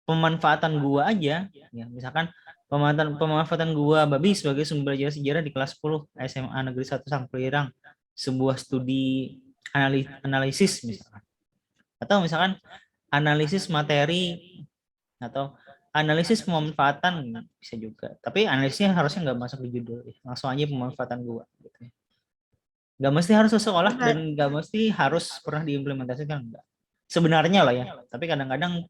pemanfaatan gua aja, ya misalkan pemanfaatan gua babi sebagai sumber belajar sejarah di kelas 10 SMA Negeri 1 Sangkulirang, sebuah studi analisis misalkan. Atau misalkan analisis materi atau analisis pemanfaatan bisa juga. Tapi analisisnya harusnya nggak masuk di judul, langsung aja pemanfaatan gua. Gitu. Nggak mesti harus ke sekolah Enggak. dan nggak mesti harus pernah diimplementasikan, enggak. Sebenarnya loh ya, tapi kadang-kadang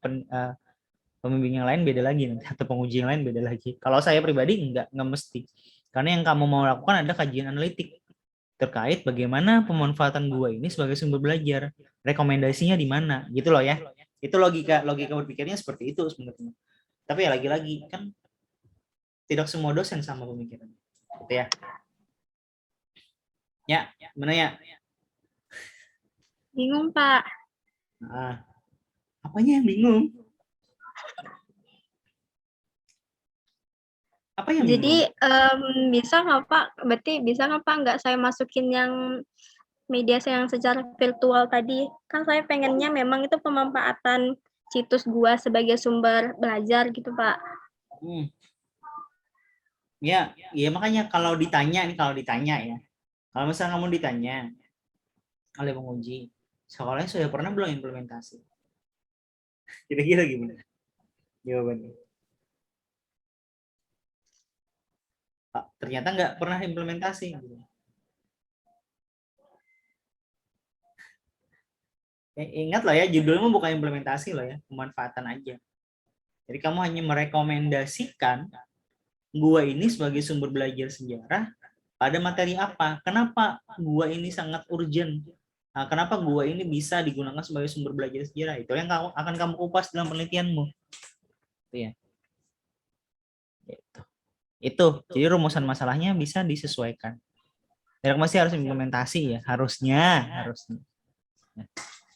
pembimbing yang lain beda lagi nanti, atau penguji yang lain beda lagi. Kalau saya pribadi nggak mesti. Karena yang kamu mau lakukan ada kajian analitik terkait bagaimana pemanfaatan gua ini sebagai sumber belajar. Rekomendasinya di mana, gitu loh ya. Itu logika berpikirnya seperti itu sebenarnya. Tapi ya lagi-lagi kan tidak semua dosen sama pemikirannya. Gitu ya. Ya, mana ya? Bingung, Pak. Nah, apanya yang bingung? Apa yang Jadi bingung? bisa nggak Pak? Berarti bisa nggak Pak nggak saya masukin yang media yang secara virtual tadi? Kan saya pengennya memang itu pemanfaatan situs gua sebagai sumber belajar gitu Pak. Ya, ya makanya kalau ditanya ya. Kalau misalnya kamu ditanya oleh penguji, sekolahnya sudah pernah belum implementasi? Kira-kira gimana jawabannya? Pak, ternyata nggak pernah implementasi. Ingat loh ya, judulnya bukan implementasi loh ya, pemanfaatan aja. Jadi kamu hanya merekomendasikan gua ini sebagai sumber belajar sejarah pada materi apa. Kenapa gua ini sangat urgent? Nah, kenapa gua ini bisa digunakan sebagai sumber belajar sejarah? Itu yang akan kamu kupas dalam penelitianmu. Itu ya. Itu. Jadi rumusan masalahnya bisa disesuaikan. Dan masih harus implementasi ya, harusnya.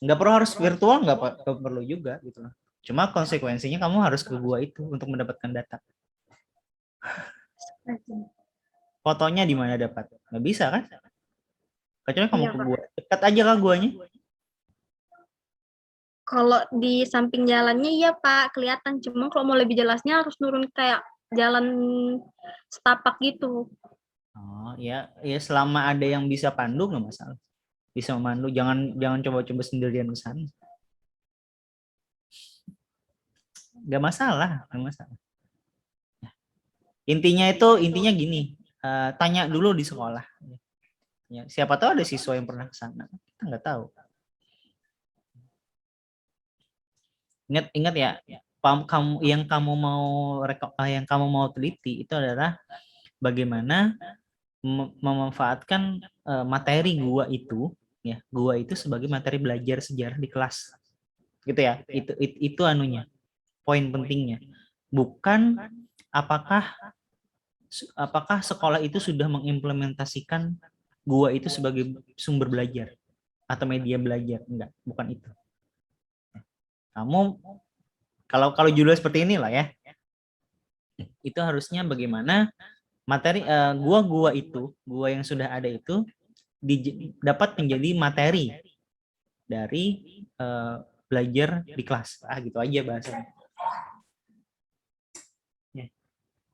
Nggak perlu harus virtual, nggak perlu juga gitu loh. Cuma konsekuensinya kamu harus ke gua itu untuk mendapatkan data. Fotonya di mana dapat? Nggak bisa kan? Kecuali kamu ke gua. Dekat aja kan guanya. Kalau di samping jalannya iya Pak, kelihatan. Cuma kalau mau lebih jelasnya harus turun kayak jalan setapak gitu. Oh ya, ya selama ada yang bisa pandu nggak masalah. Bisa memandu, jangan coba-coba sendirian ke sana. Nggak masalah. Intinya gini, tanya dulu di sekolah. Ya, siapa tahu ada siswa yang pernah ke sana. Kita nggak tahu. Ingat ya, yang kamu mau teliti itu adalah bagaimana memanfaatkan materi gua itu sebagai materi belajar sejarah di kelas. Gitu ya. Itu anunya. Poin pentingnya. Bukan apakah sekolah itu sudah mengimplementasikan gua itu sebagai sumber belajar atau media belajar. Enggak, bukan itu. Kamu kalau judul seperti inilah ya, itu harusnya bagaimana materi gua yang sudah ada itu dapat menjadi materi dari belajar di kelas. Gitu aja bahasanya.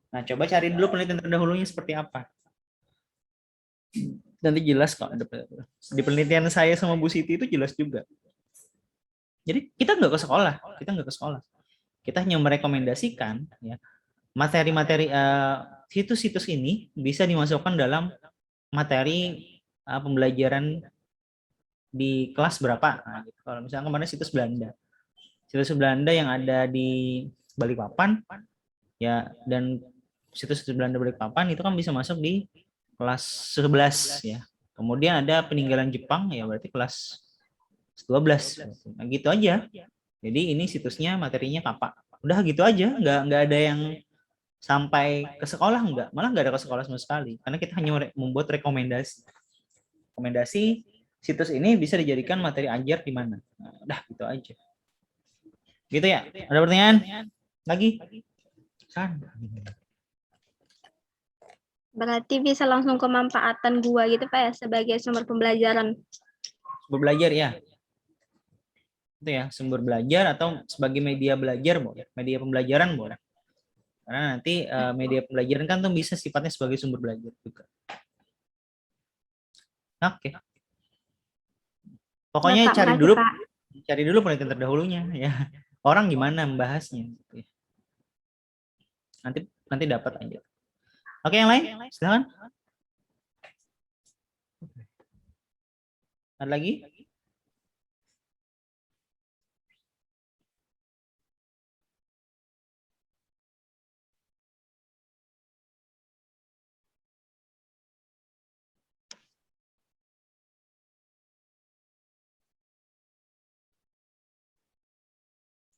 Nah, coba cari dulu penelitian terdahulunya seperti apa. Nanti jelas kok. Di penelitian saya sama Bu Siti itu jelas juga. Jadi kita nggak ke sekolah. Kita hanya merekomendasikan ya, materi-materi situs-situs ini bisa dimasukkan dalam materi pembelajaran di kelas berapa. Nah, gitu. Kalau misalnya kemarin situs Belanda yang ada di Balikpapan ya, dan situs Belanda Balikpapan itu kan bisa masuk di kelas 11 ya. Kemudian ada peninggalan Jepang ya, berarti kelas 12. Nah, gitu aja. Jadi ini situsnya materinya Kakak. Udah gitu aja, nggak ada yang sampai ke sekolah, malah nggak ada ke sekolah sama sekali. Karena kita hanya membuat rekomendasi. Rekomendasi situs ini bisa dijadikan materi ajar di mana. Nah, udah gitu aja. Gitu ya. Ada pertanyaan? Lagi? Kan. Berarti bisa langsung kemanfaatan gua gitu Pak ya sebagai sumber pembelajaran. Sumber belajar ya. Itu ya, sumber belajar atau sebagai media belajar boleh. Media pembelajaran boleh. Karena nanti media pembelajaran kan tuh bisa sifatnya sebagai sumber belajar juga. Oke. Pokoknya Pak, cari dulu penelitian terdahulunya ya. Orang gimana membahasnya gitu ya. Nanti dapat aja. Oke, yang lain? Silakan. Ada lagi?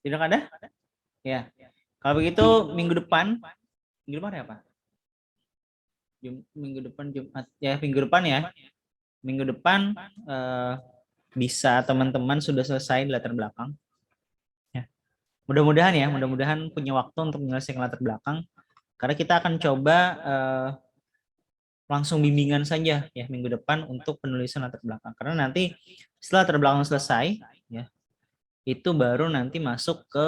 Tidak ada? Ya. Kalau begitu minggu depan ya Pak? Minggu depan Jumat. Ya, minggu depan ya. Minggu depan bisa teman-teman sudah selesai latar belakang. Ya. Mudah-mudahan punya waktu untuk menyelesaikan latar belakang. Karena kita akan coba langsung bimbingan saja ya minggu depan untuk penulisan latar belakang. Karena nanti setelah latar belakang selesai, ya itu baru nanti masuk ke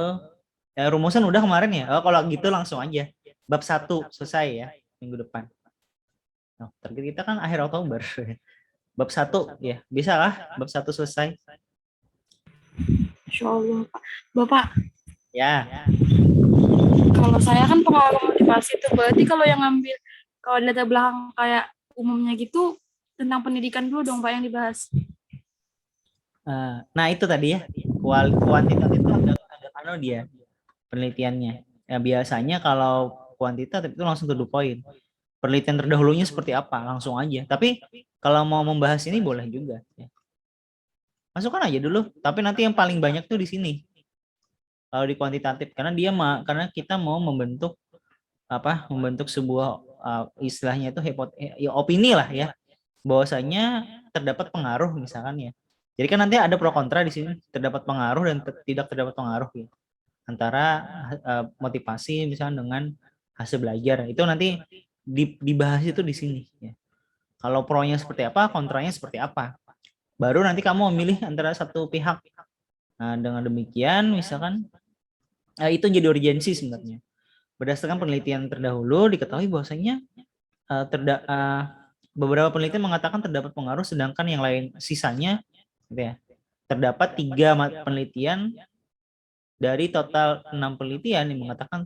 rumusan udah kemarin ya. Oh, kalau gitu langsung aja bab 1 selesai ya minggu depan. Nah, target kita kan akhir Oktober. Bab 1 ya, bisa lah bab 1 selesai. Insya Allah, Pak. Bapak, Ya. kalau saya kan pengawal motivasi itu berarti kalau yang ngambil kalau latar belakang kayak umumnya gitu tentang pendidikan dulu dong Pak yang dibahas. Nah, itu tadi ya. Kuantitatif itu ada dia penelitiannya. Ya, biasanya kalau kuantitatif itu langsung to the point. Penelitian terdahulunya seperti apa, langsung aja. Tapi kalau mau membahas ini boleh juga. Ya. Masukkan aja dulu. Tapi nanti yang paling banyak tuh di sini. Kalau di kuantitatif, karena kita mau membentuk sebuah istilahnya itu opini lah ya. Bahwasanya terdapat pengaruh misalkan ya. Jadi kan nanti ada pro kontra di sini, terdapat pengaruh dan tidak terdapat pengaruh ya. Antara motivasi misalnya dengan hasil belajar. Itu nanti dibahas itu di sini ya. Kalau pro-nya seperti apa, kontranya seperti apa. Baru nanti kamu memilih antara satu pihak. Nah, dengan demikian misalkan itu jadi urgensi sebenarnya. Berdasarkan penelitian terdahulu diketahui bahwasanya beberapa penelitian mengatakan terdapat pengaruh, sedangkan yang lain sisanya gitu ya, terdapat 3 penelitian dari total 6 penelitian yang mengatakan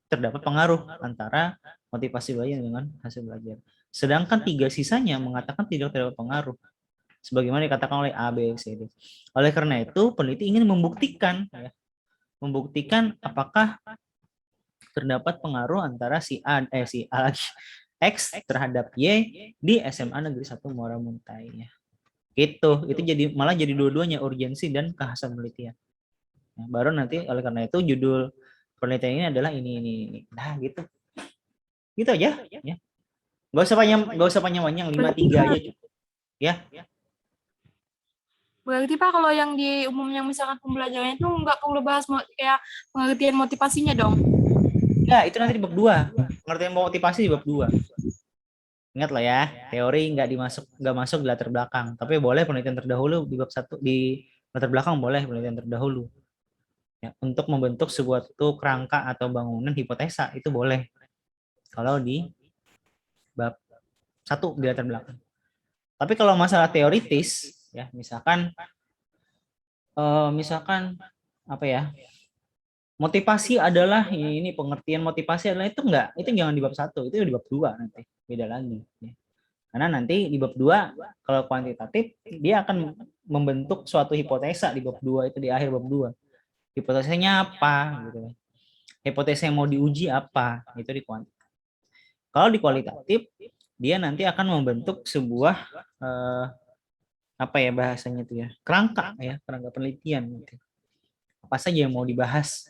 terdapat pengaruh antara motivasi belajar dengan hasil belajar. Sedangkan 3 sisanya mengatakan tidak terdapat pengaruh. Sebagaimana dikatakan oleh A, B, C, D. Oleh karena itu, peneliti ingin membuktikan apakah terdapat pengaruh antara si A lagi X terhadap Y di SMA Negeri 1 Muara Muntai ya. Gitu. Itu malah jadi dua-duanya urgensi dan kekhasan penelitian. Nah, baru nanti oleh karena itu judul penelitian ini adalah ini. Nah, gitu. Gitu aja ya. Gak usah panjang-panjang 5-3 aja cukup. Ya. Berarti Pak kalau yang di umum yang misalkan pembelajarannya itu nggak perlu bahas kayak pengertian motivasinya dong. Ya, itu nanti di bab 2. Pengertian motivasi di bab 2. Ingat lah ya, teori nggak masuk di latar belakang, tapi boleh penelitian terdahulu di bab 1 di latar belakang boleh penelitian terdahulu. Ya, untuk membentuk sebuah kerangka atau bangunan hipotesa itu boleh. Kalau di bab 1 di latar belakang. Tapi kalau masalah teoritis ya, misalkan apa ya? Motivasi adalah ini, pengertian motivasi adalah itu enggak, itu jangan di bab 1, itu di bab 2 nanti. Beda lagi ya. Karena nanti di bab 2 kalau kuantitatif dia akan membentuk suatu hipotesa di bab 2 itu, di akhir bab 2. Hipotesanya apa gitu. Hipotesa yang mau diuji apa, itu di kuantitatif. Kalau di kualitatif dia nanti akan membentuk sebuah apa ya bahasanya itu ya, kerangka penelitian gitu. Apa saja yang mau dibahas,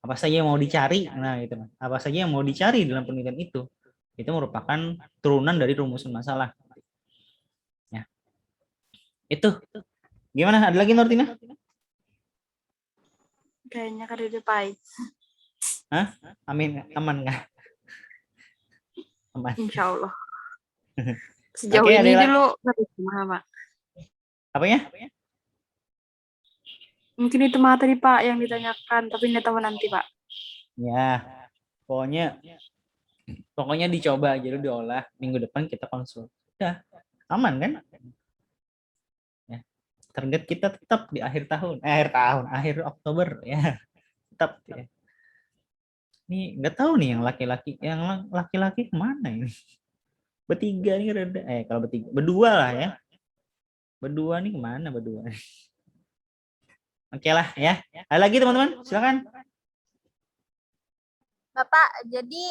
apa saja yang mau dicari, nah itu apa saja yang mau dicari dalam penelitian itu merupakan turunan dari rumusan masalah ya. Itu gimana, ada lagi Nortina? Kayaknya kada ada Pak. Hah? Amin, aman nggak? Aman. Insya Allah. Sejauh Oke, ini dulu gimana Pak? Apanya? Mungkin itu mah tadi Pak yang ditanyakan, tapi nggak tahu nanti Pak. Ya, pokoknya dicoba aja dulu, diolah. Minggu depan kita konsul. Udah, aman kan? Ya. Target kita tetap di akhir Oktober ya. Tetap ya. Ini nggak tahu nih yang laki-laki kemana ini? Bertiga nih kalau berdua lah ya. Berdua nih kemana berdua? Oke lah ya. Ada lagi teman-teman? Silakan. Bapak, jadi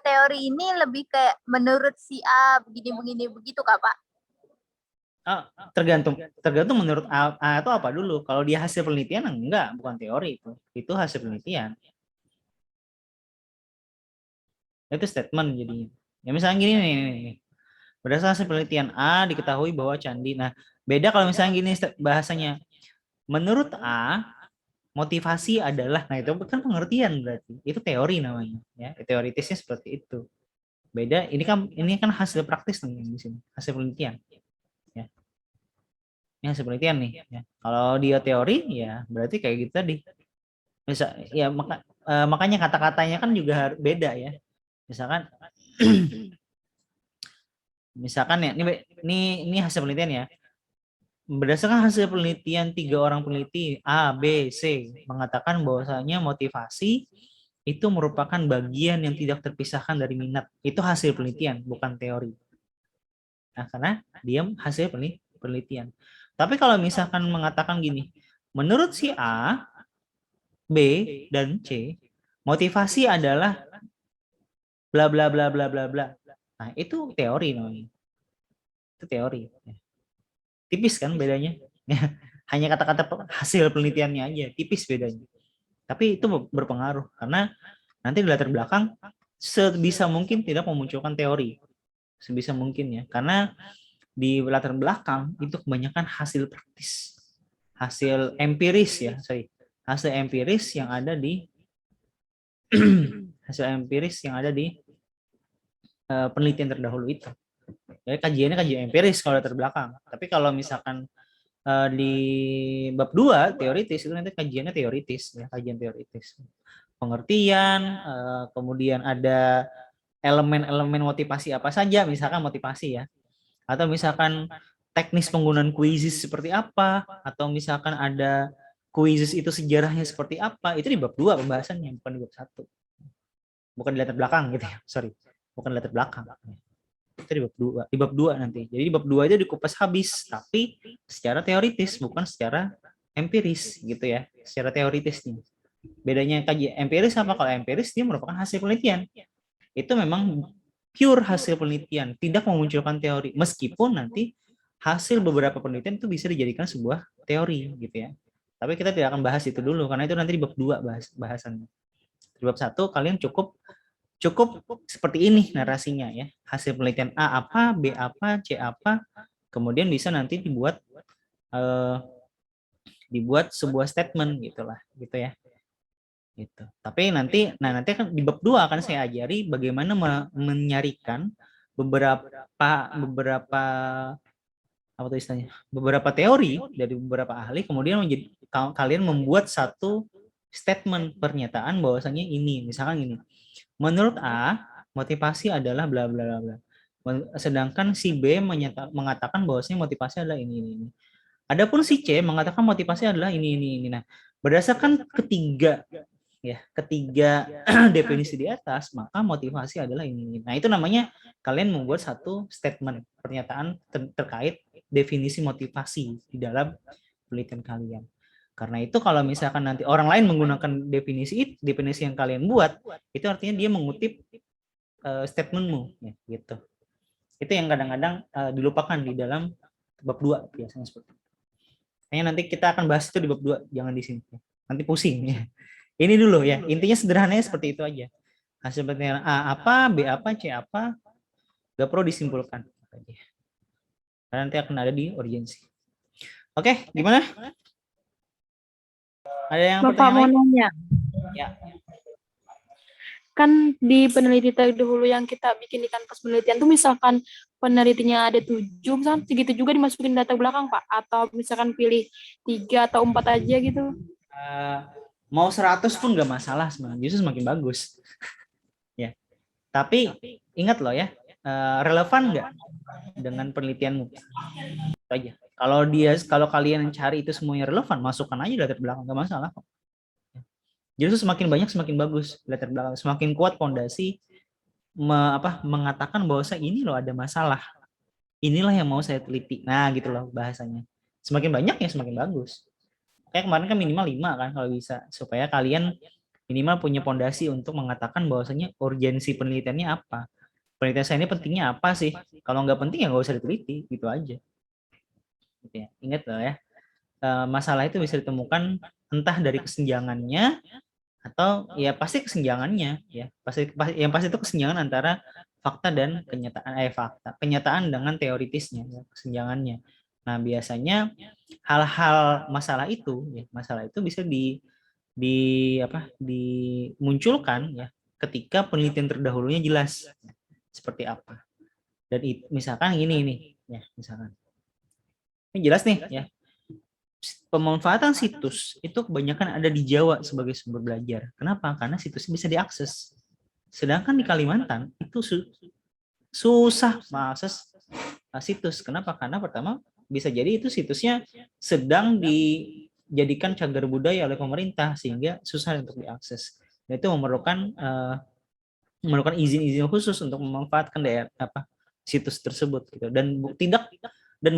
teori ini lebih kayak menurut si A begini-begini begitu Kak, Pak? Oh, tergantung menurut A itu apa dulu. Kalau dia hasil penelitian enggak, bukan teori itu. Itu hasil penelitian. Itu statement jadinya. Ya misalnya gini nih. Berdasarkan hasil penelitian A diketahui bahwa candi. Nah, beda kalau misalnya gini bahasanya. Menurut A, motivasi adalah, nah itu kan pengertian berarti. Itu teori namanya, ya. Teoritisnya seperti itu. Beda, ini kan hasil praktis nih di sini, hasil penelitian. Ya. Ini hasil penelitian nih, ya. Kalau dia teori ya berarti kayak gitu tadi. Ya makanya kata-katanya kan juga beda ya. Misalkan ya ini hasil penelitian ya. Berdasarkan hasil penelitian 3 orang peneliti A, B, C mengatakan bahwasanya motivasi itu merupakan bagian yang tidak terpisahkan dari minat. Itu hasil penelitian, bukan teori. Nah, karena dia hasil penelitian. Tapi kalau misalkan mengatakan gini, menurut si A, B, dan C, motivasi adalah bla bla bla bla bla bla. Nah, itu teori namanya. Itu teori. Tipis kan bedanya? Hanya kata-kata hasil penelitiannya aja, tipis bedanya. Tapi itu berpengaruh karena nanti di latar belakang sebisa mungkin tidak memunculkan teori. Sebisa mungkin ya. Karena di latar belakang itu kebanyakan hasil praktis. Hasil empiris ya, hasil empiris yang ada di penelitian terdahulu itu. Jadi kajiannya kajian empiris kalau latar belakang. Tapi kalau misalkan di bab 2 teoritis itu nanti kajiannya teoritis ya, kajian teoritis. Pengertian, kemudian ada elemen-elemen motivasi apa saja, misalkan motivasi ya. Atau misalkan teknis penggunaan quizzes seperti apa, atau misalkan ada quizzes itu sejarahnya seperti apa, itu di bab 2 pembahasannya, bukan di bab 1. Bukan di latar belakang gitu ya. Sorry. Bukan di latar belakang. Itu di bab 2 nanti. Jadi di bab 2 aja dikupas habis, tapi secara teoritis bukan secara empiris gitu ya. Secara teoritis nih. Bedanya kajian empiris apa? Kalau empiris dia merupakan hasil penelitian. Itu memang pure hasil penelitian, tidak memunculkan teori. Meskipun nanti hasil beberapa penelitian itu bisa dijadikan sebuah teori gitu ya. Tapi kita tidak akan bahas itu dulu karena itu nanti di bab 2 bahasannya. Di bab 1 kalian cukup seperti ini narasinya ya. Hasil penelitian A apa, B apa, C apa, kemudian bisa nanti dibuat sebuah statement gitulah, gitu ya. Gitu. Tapi nanti kan di bab 2 akan saya ajari bagaimana menyarikan beberapa apa tuh istilahnya? Beberapa teori dari beberapa ahli, kemudian kalian membuat satu statement pernyataan bahwasanya ini, misalkan gini. Menurut A, motivasi adalah bla bla bla. Sedangkan si B mengatakan bahwasanya motivasi adalah ini. Adapun si C mengatakan motivasi adalah ini. Nah, berdasarkan ketiga definisi di atas, maka motivasi adalah ini. Nah, itu namanya kalian membuat satu statement, pernyataan terkait definisi motivasi di dalam penelitian kalian. Karena itu kalau misalkan nanti orang lain menggunakan definisi yang kalian buat, itu artinya dia mengutip statementmu, ya, gitu. Itu yang kadang-kadang dilupakan di dalam bab 2 biasanya seperti itu. Kayaknya nanti kita akan bahas itu di bab 2, jangan di sini. Nanti pusing ya. Ini dulu ya, intinya sederhananya seperti itu aja. Hasil penelitian A apa, B apa, C apa, gak perlu disimpulkan. Karena nanti akan ada di urgensi. Oke, gimana? Ada yang Bapak mau nanya. Ya. Kan di peneliti terdahulu yang kita bikin di kanvas penelitian tuh misalkan penelitinya ada 7, misalkan segitu juga dimasukin data belakang, Pak? Atau misalkan pilih 3 atau 4 aja gitu? Mau 100 pun gak masalah sebenarnya, justru semakin bagus. Ya. Tapi ingat loh ya, relevan nggak dengan penelitianmu? Itu aja. Kalau kalian cari itu semuanya relevan, masukkan aja latar belakang, nggak masalah kok. Justru semakin banyak semakin bagus latar belakang, semakin kuat fondasi mengatakan bahwa ini loh ada masalah. inilah yang mau saya teliti. Nah, gitu loh bahasanya. Semakin banyak ya semakin bagus. Kayak kemarin kan minimal 5 kan kalau bisa, supaya kalian minimal punya pondasi untuk mengatakan bahwasanya urgensi penelitiannya apa. Penelitian saya ini pentingnya apa sih? Kalau nggak penting ya nggak usah diteliti, gitu aja. Gitu ya. Ingat loh ya, masalah itu bisa ditemukan entah dari kesenjangannya atau ya pasti kesenjangannya ya. Yang pasti itu kesenjangan antara fakta dan kenyataan dengan teoritisnya ya, kesenjangannya. Nah, biasanya hal-hal masalah itu bisa dimunculkan ya ketika penelitian terdahulunya jelas seperti apa. Dan misalkan gini nih ya, misalkan ini jelas nih ya, pemanfaatan situs itu kebanyakan ada di Jawa sebagai sumber belajar. Kenapa? Karena situsnya bisa diakses. Sedangkan di Kalimantan itu susah mengakses situs. Kenapa? Karena pertama bisa jadi itu situsnya sedang dijadikan cagar budaya oleh pemerintah sehingga susah untuk diakses. Dan itu memerlukan izin-izin khusus untuk memanfaatkan situs tersebut gitu. Dan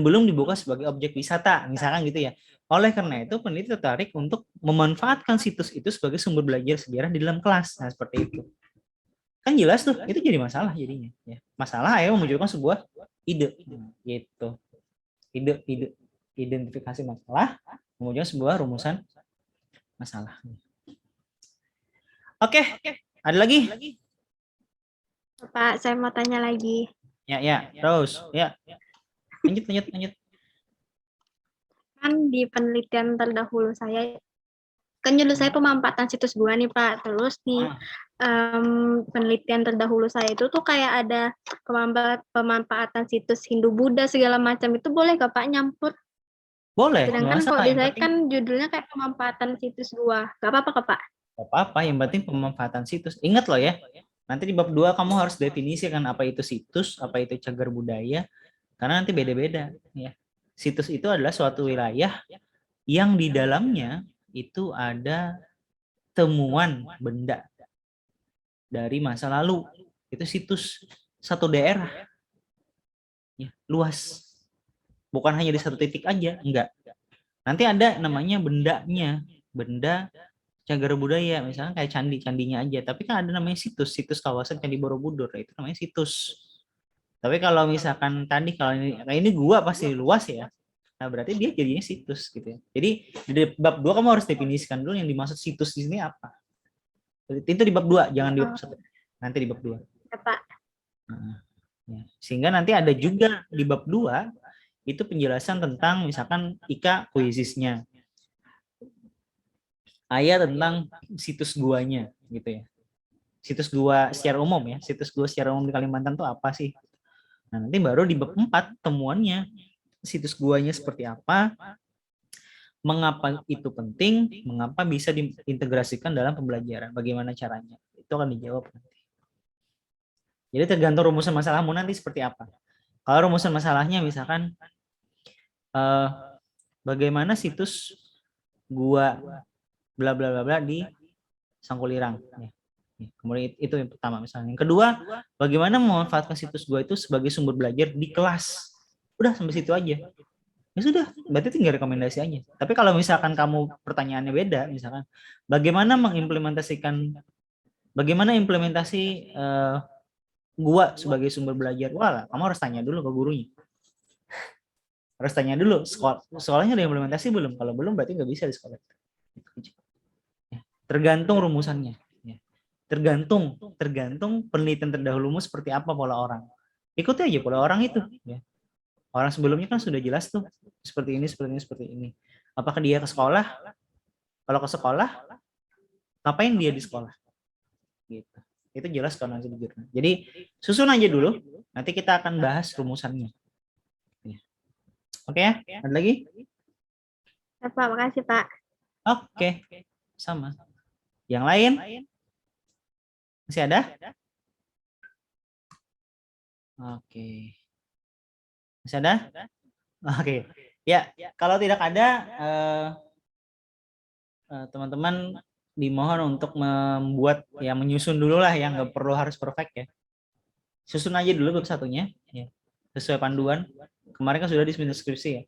belum dibuka sebagai objek wisata misalkan gitu ya. Oleh karena itu peneliti tertarik untuk memanfaatkan situs itu sebagai sumber belajar sejarah di dalam kelas. Nah, seperti itu. Kan jelas tuh, itu jadi masalah jadinya ya. Masalah ayo memunculkan sebuah ide gitu. Ide identifikasi masalah, memunculkan sebuah rumusan masalah. Oke, ada lagi? Pak, saya mau tanya lagi. Ya, terus ya. Lanjut. Kan di penelitian terdahulu saya, kan judul saya pemanfaatan situs gua nih Pak. Terus di penelitian terdahulu saya itu tuh kayak ada pemanfaatan situs Hindu-Buddha segala macam, itu boleh nggak Pak nyampur? Boleh. Sedangkan kalau di saya kan judulnya kayak pemanfaatan situs gua. Nggak apa-apa Pak? Nggak apa-apa, yang penting pemanfaatan situs. Ingat loh ya, nanti di bab 2 kamu harus definisikan apa itu situs, apa itu cagar budaya, karena nanti beda-beda ya. Situs itu adalah suatu wilayah yang di dalamnya itu ada temuan benda dari masa lalu. Itu situs satu daerah ya, luas. Bukan hanya di satu titik aja, enggak. Nanti ada namanya benda cagar budaya, misalnya kayak candi-candinya aja. Tapi kan ada namanya situs kawasan Candi Borobudur, itu namanya situs. Tapi kalau misalkan tadi kalau ini gua pasti luas ya. Nah, berarti dia jadinya situs gitu ya. Jadi di bab 2 kamu harus definisikan dulu yang dimaksud situs di sini apa. Itu di bab 2, jangan di bab 1. Nanti di bab 2. Ya, Pak. Nah, ya. Sehingga nanti ada juga di bab 2 itu penjelasan tentang misalkan Ika kuisisnya. Ayat tentang situs guanya gitu ya. Situs gua secara umum ya. Situs gua secara umum di Kalimantan tuh apa sih? Nah, nanti baru di bab 4 temuannya. Situs guanya seperti apa? Mengapa itu penting? Mengapa bisa diintegrasikan dalam pembelajaran? Bagaimana caranya? Itu akan dijawab nanti. Jadi tergantung rumusan masalahmu nanti seperti apa. Kalau rumusan masalahnya misalkan bagaimana situs gua bla bla bla bla di Sangkulirang ya. Kemudian itu yang pertama misalnya. Yang kedua, bagaimana memanfaatkan situs gua itu sebagai sumber belajar di kelas. Udah sampai situ aja. Ya sudah, berarti tinggal rekomendasi aja. Tapi kalau misalkan kamu pertanyaannya beda, misalkan bagaimana implementasi gua sebagai sumber belajar? Wah, kamu harus tanya dulu ke gurunya. Harus tanya dulu, sekolahnya ada implementasi belum? Kalau belum berarti nggak bisa di sekolah. Tergantung rumusannya. Tergantung penelitian terdahulumu seperti apa pola orang. Ikuti aja pola orang itu. Ya. Orang sebelumnya kan sudah jelas tuh seperti ini. Apakah dia ke sekolah? Kalau ke sekolah, ngapain dia di sekolah? Gitu. Itu jelas kalau nanti di jurnal. Jadi susun aja dulu. Nanti kita akan bahas rumusannya. Oke ya? Ada lagi? Ya, Pak, makasih Pak. Oke, sama. Yang lain? Masih ada? Oke. Masih ada? Oke. Ya, kalau tidak ada, teman-teman dimohon untuk menyusun dulu lah ya, nggak perlu harus perfect ya. Susun aja dulu bab satunya. Ya. sesuai panduan. Kemarin kan sudah di semester skripsi ya.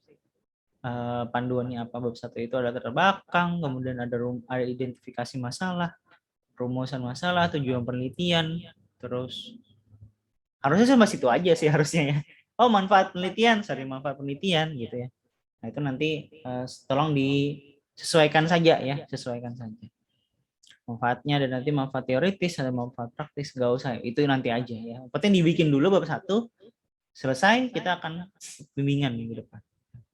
Panduannya apa, bab 1 itu ada latar belakang, kemudian ada identifikasi masalah, rumusan masalah, tujuan penelitian, terus harusnya sampai situ aja sih harusnya ya. Oh, manfaat penelitian, cari manfaat penelitian gitu ya. Nah, itu nanti tolong disesuaikan saja ya, sesuaikan saja. Manfaatnya ada nanti manfaat teoritis, ada manfaat praktis, nggak usah, itu nanti aja ya. Yang penting dibikin dulu bab 1, selesai kita akan bimbingan minggu depan.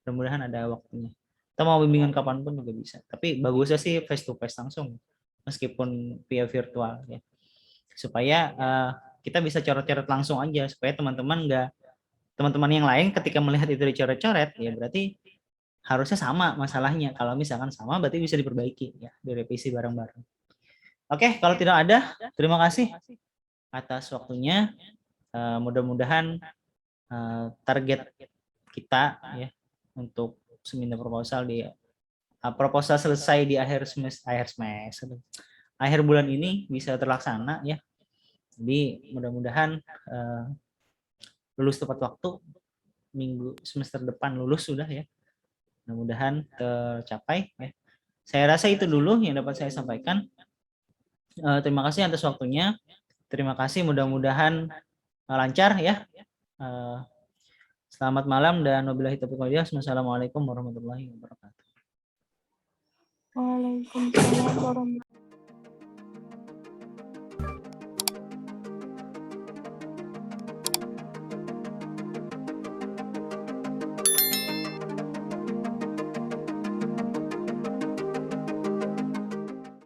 Mudah-mudahan ada waktunya. Kita mau bimbingan kapanpun juga bisa. Tapi bagusnya sih face to face langsung, meskipun via virtual ya. Supaya kita bisa coret-coret langsung aja, supaya teman-teman yang lain ketika melihat itu dicoret-coret, ya berarti harusnya sama masalahnya. Kalau misalkan sama, berarti bisa diperbaiki ya, direvisi bareng-bareng. Oke, kalau tidak ada, terima kasih atas waktunya. Mudah-mudahan target kita ya untuk seminar proposal proposal selesai di akhir bulan ini bisa terlaksana ya. Jadi mudah-mudahan lulus tepat waktu, semester depan lulus sudah ya. Mudah-mudahan tercapai ya. Saya rasa itu dulu yang dapat saya sampaikan. Terima kasih atas waktunya. Terima kasih, mudah-mudahan lancar ya. Selamat malam dan wabillahi taufiq wal hidayah. Wassalamualaikum warahmatullahi wabarakatuh. Waalaikumsalam warahmatullahi wabarakatuh.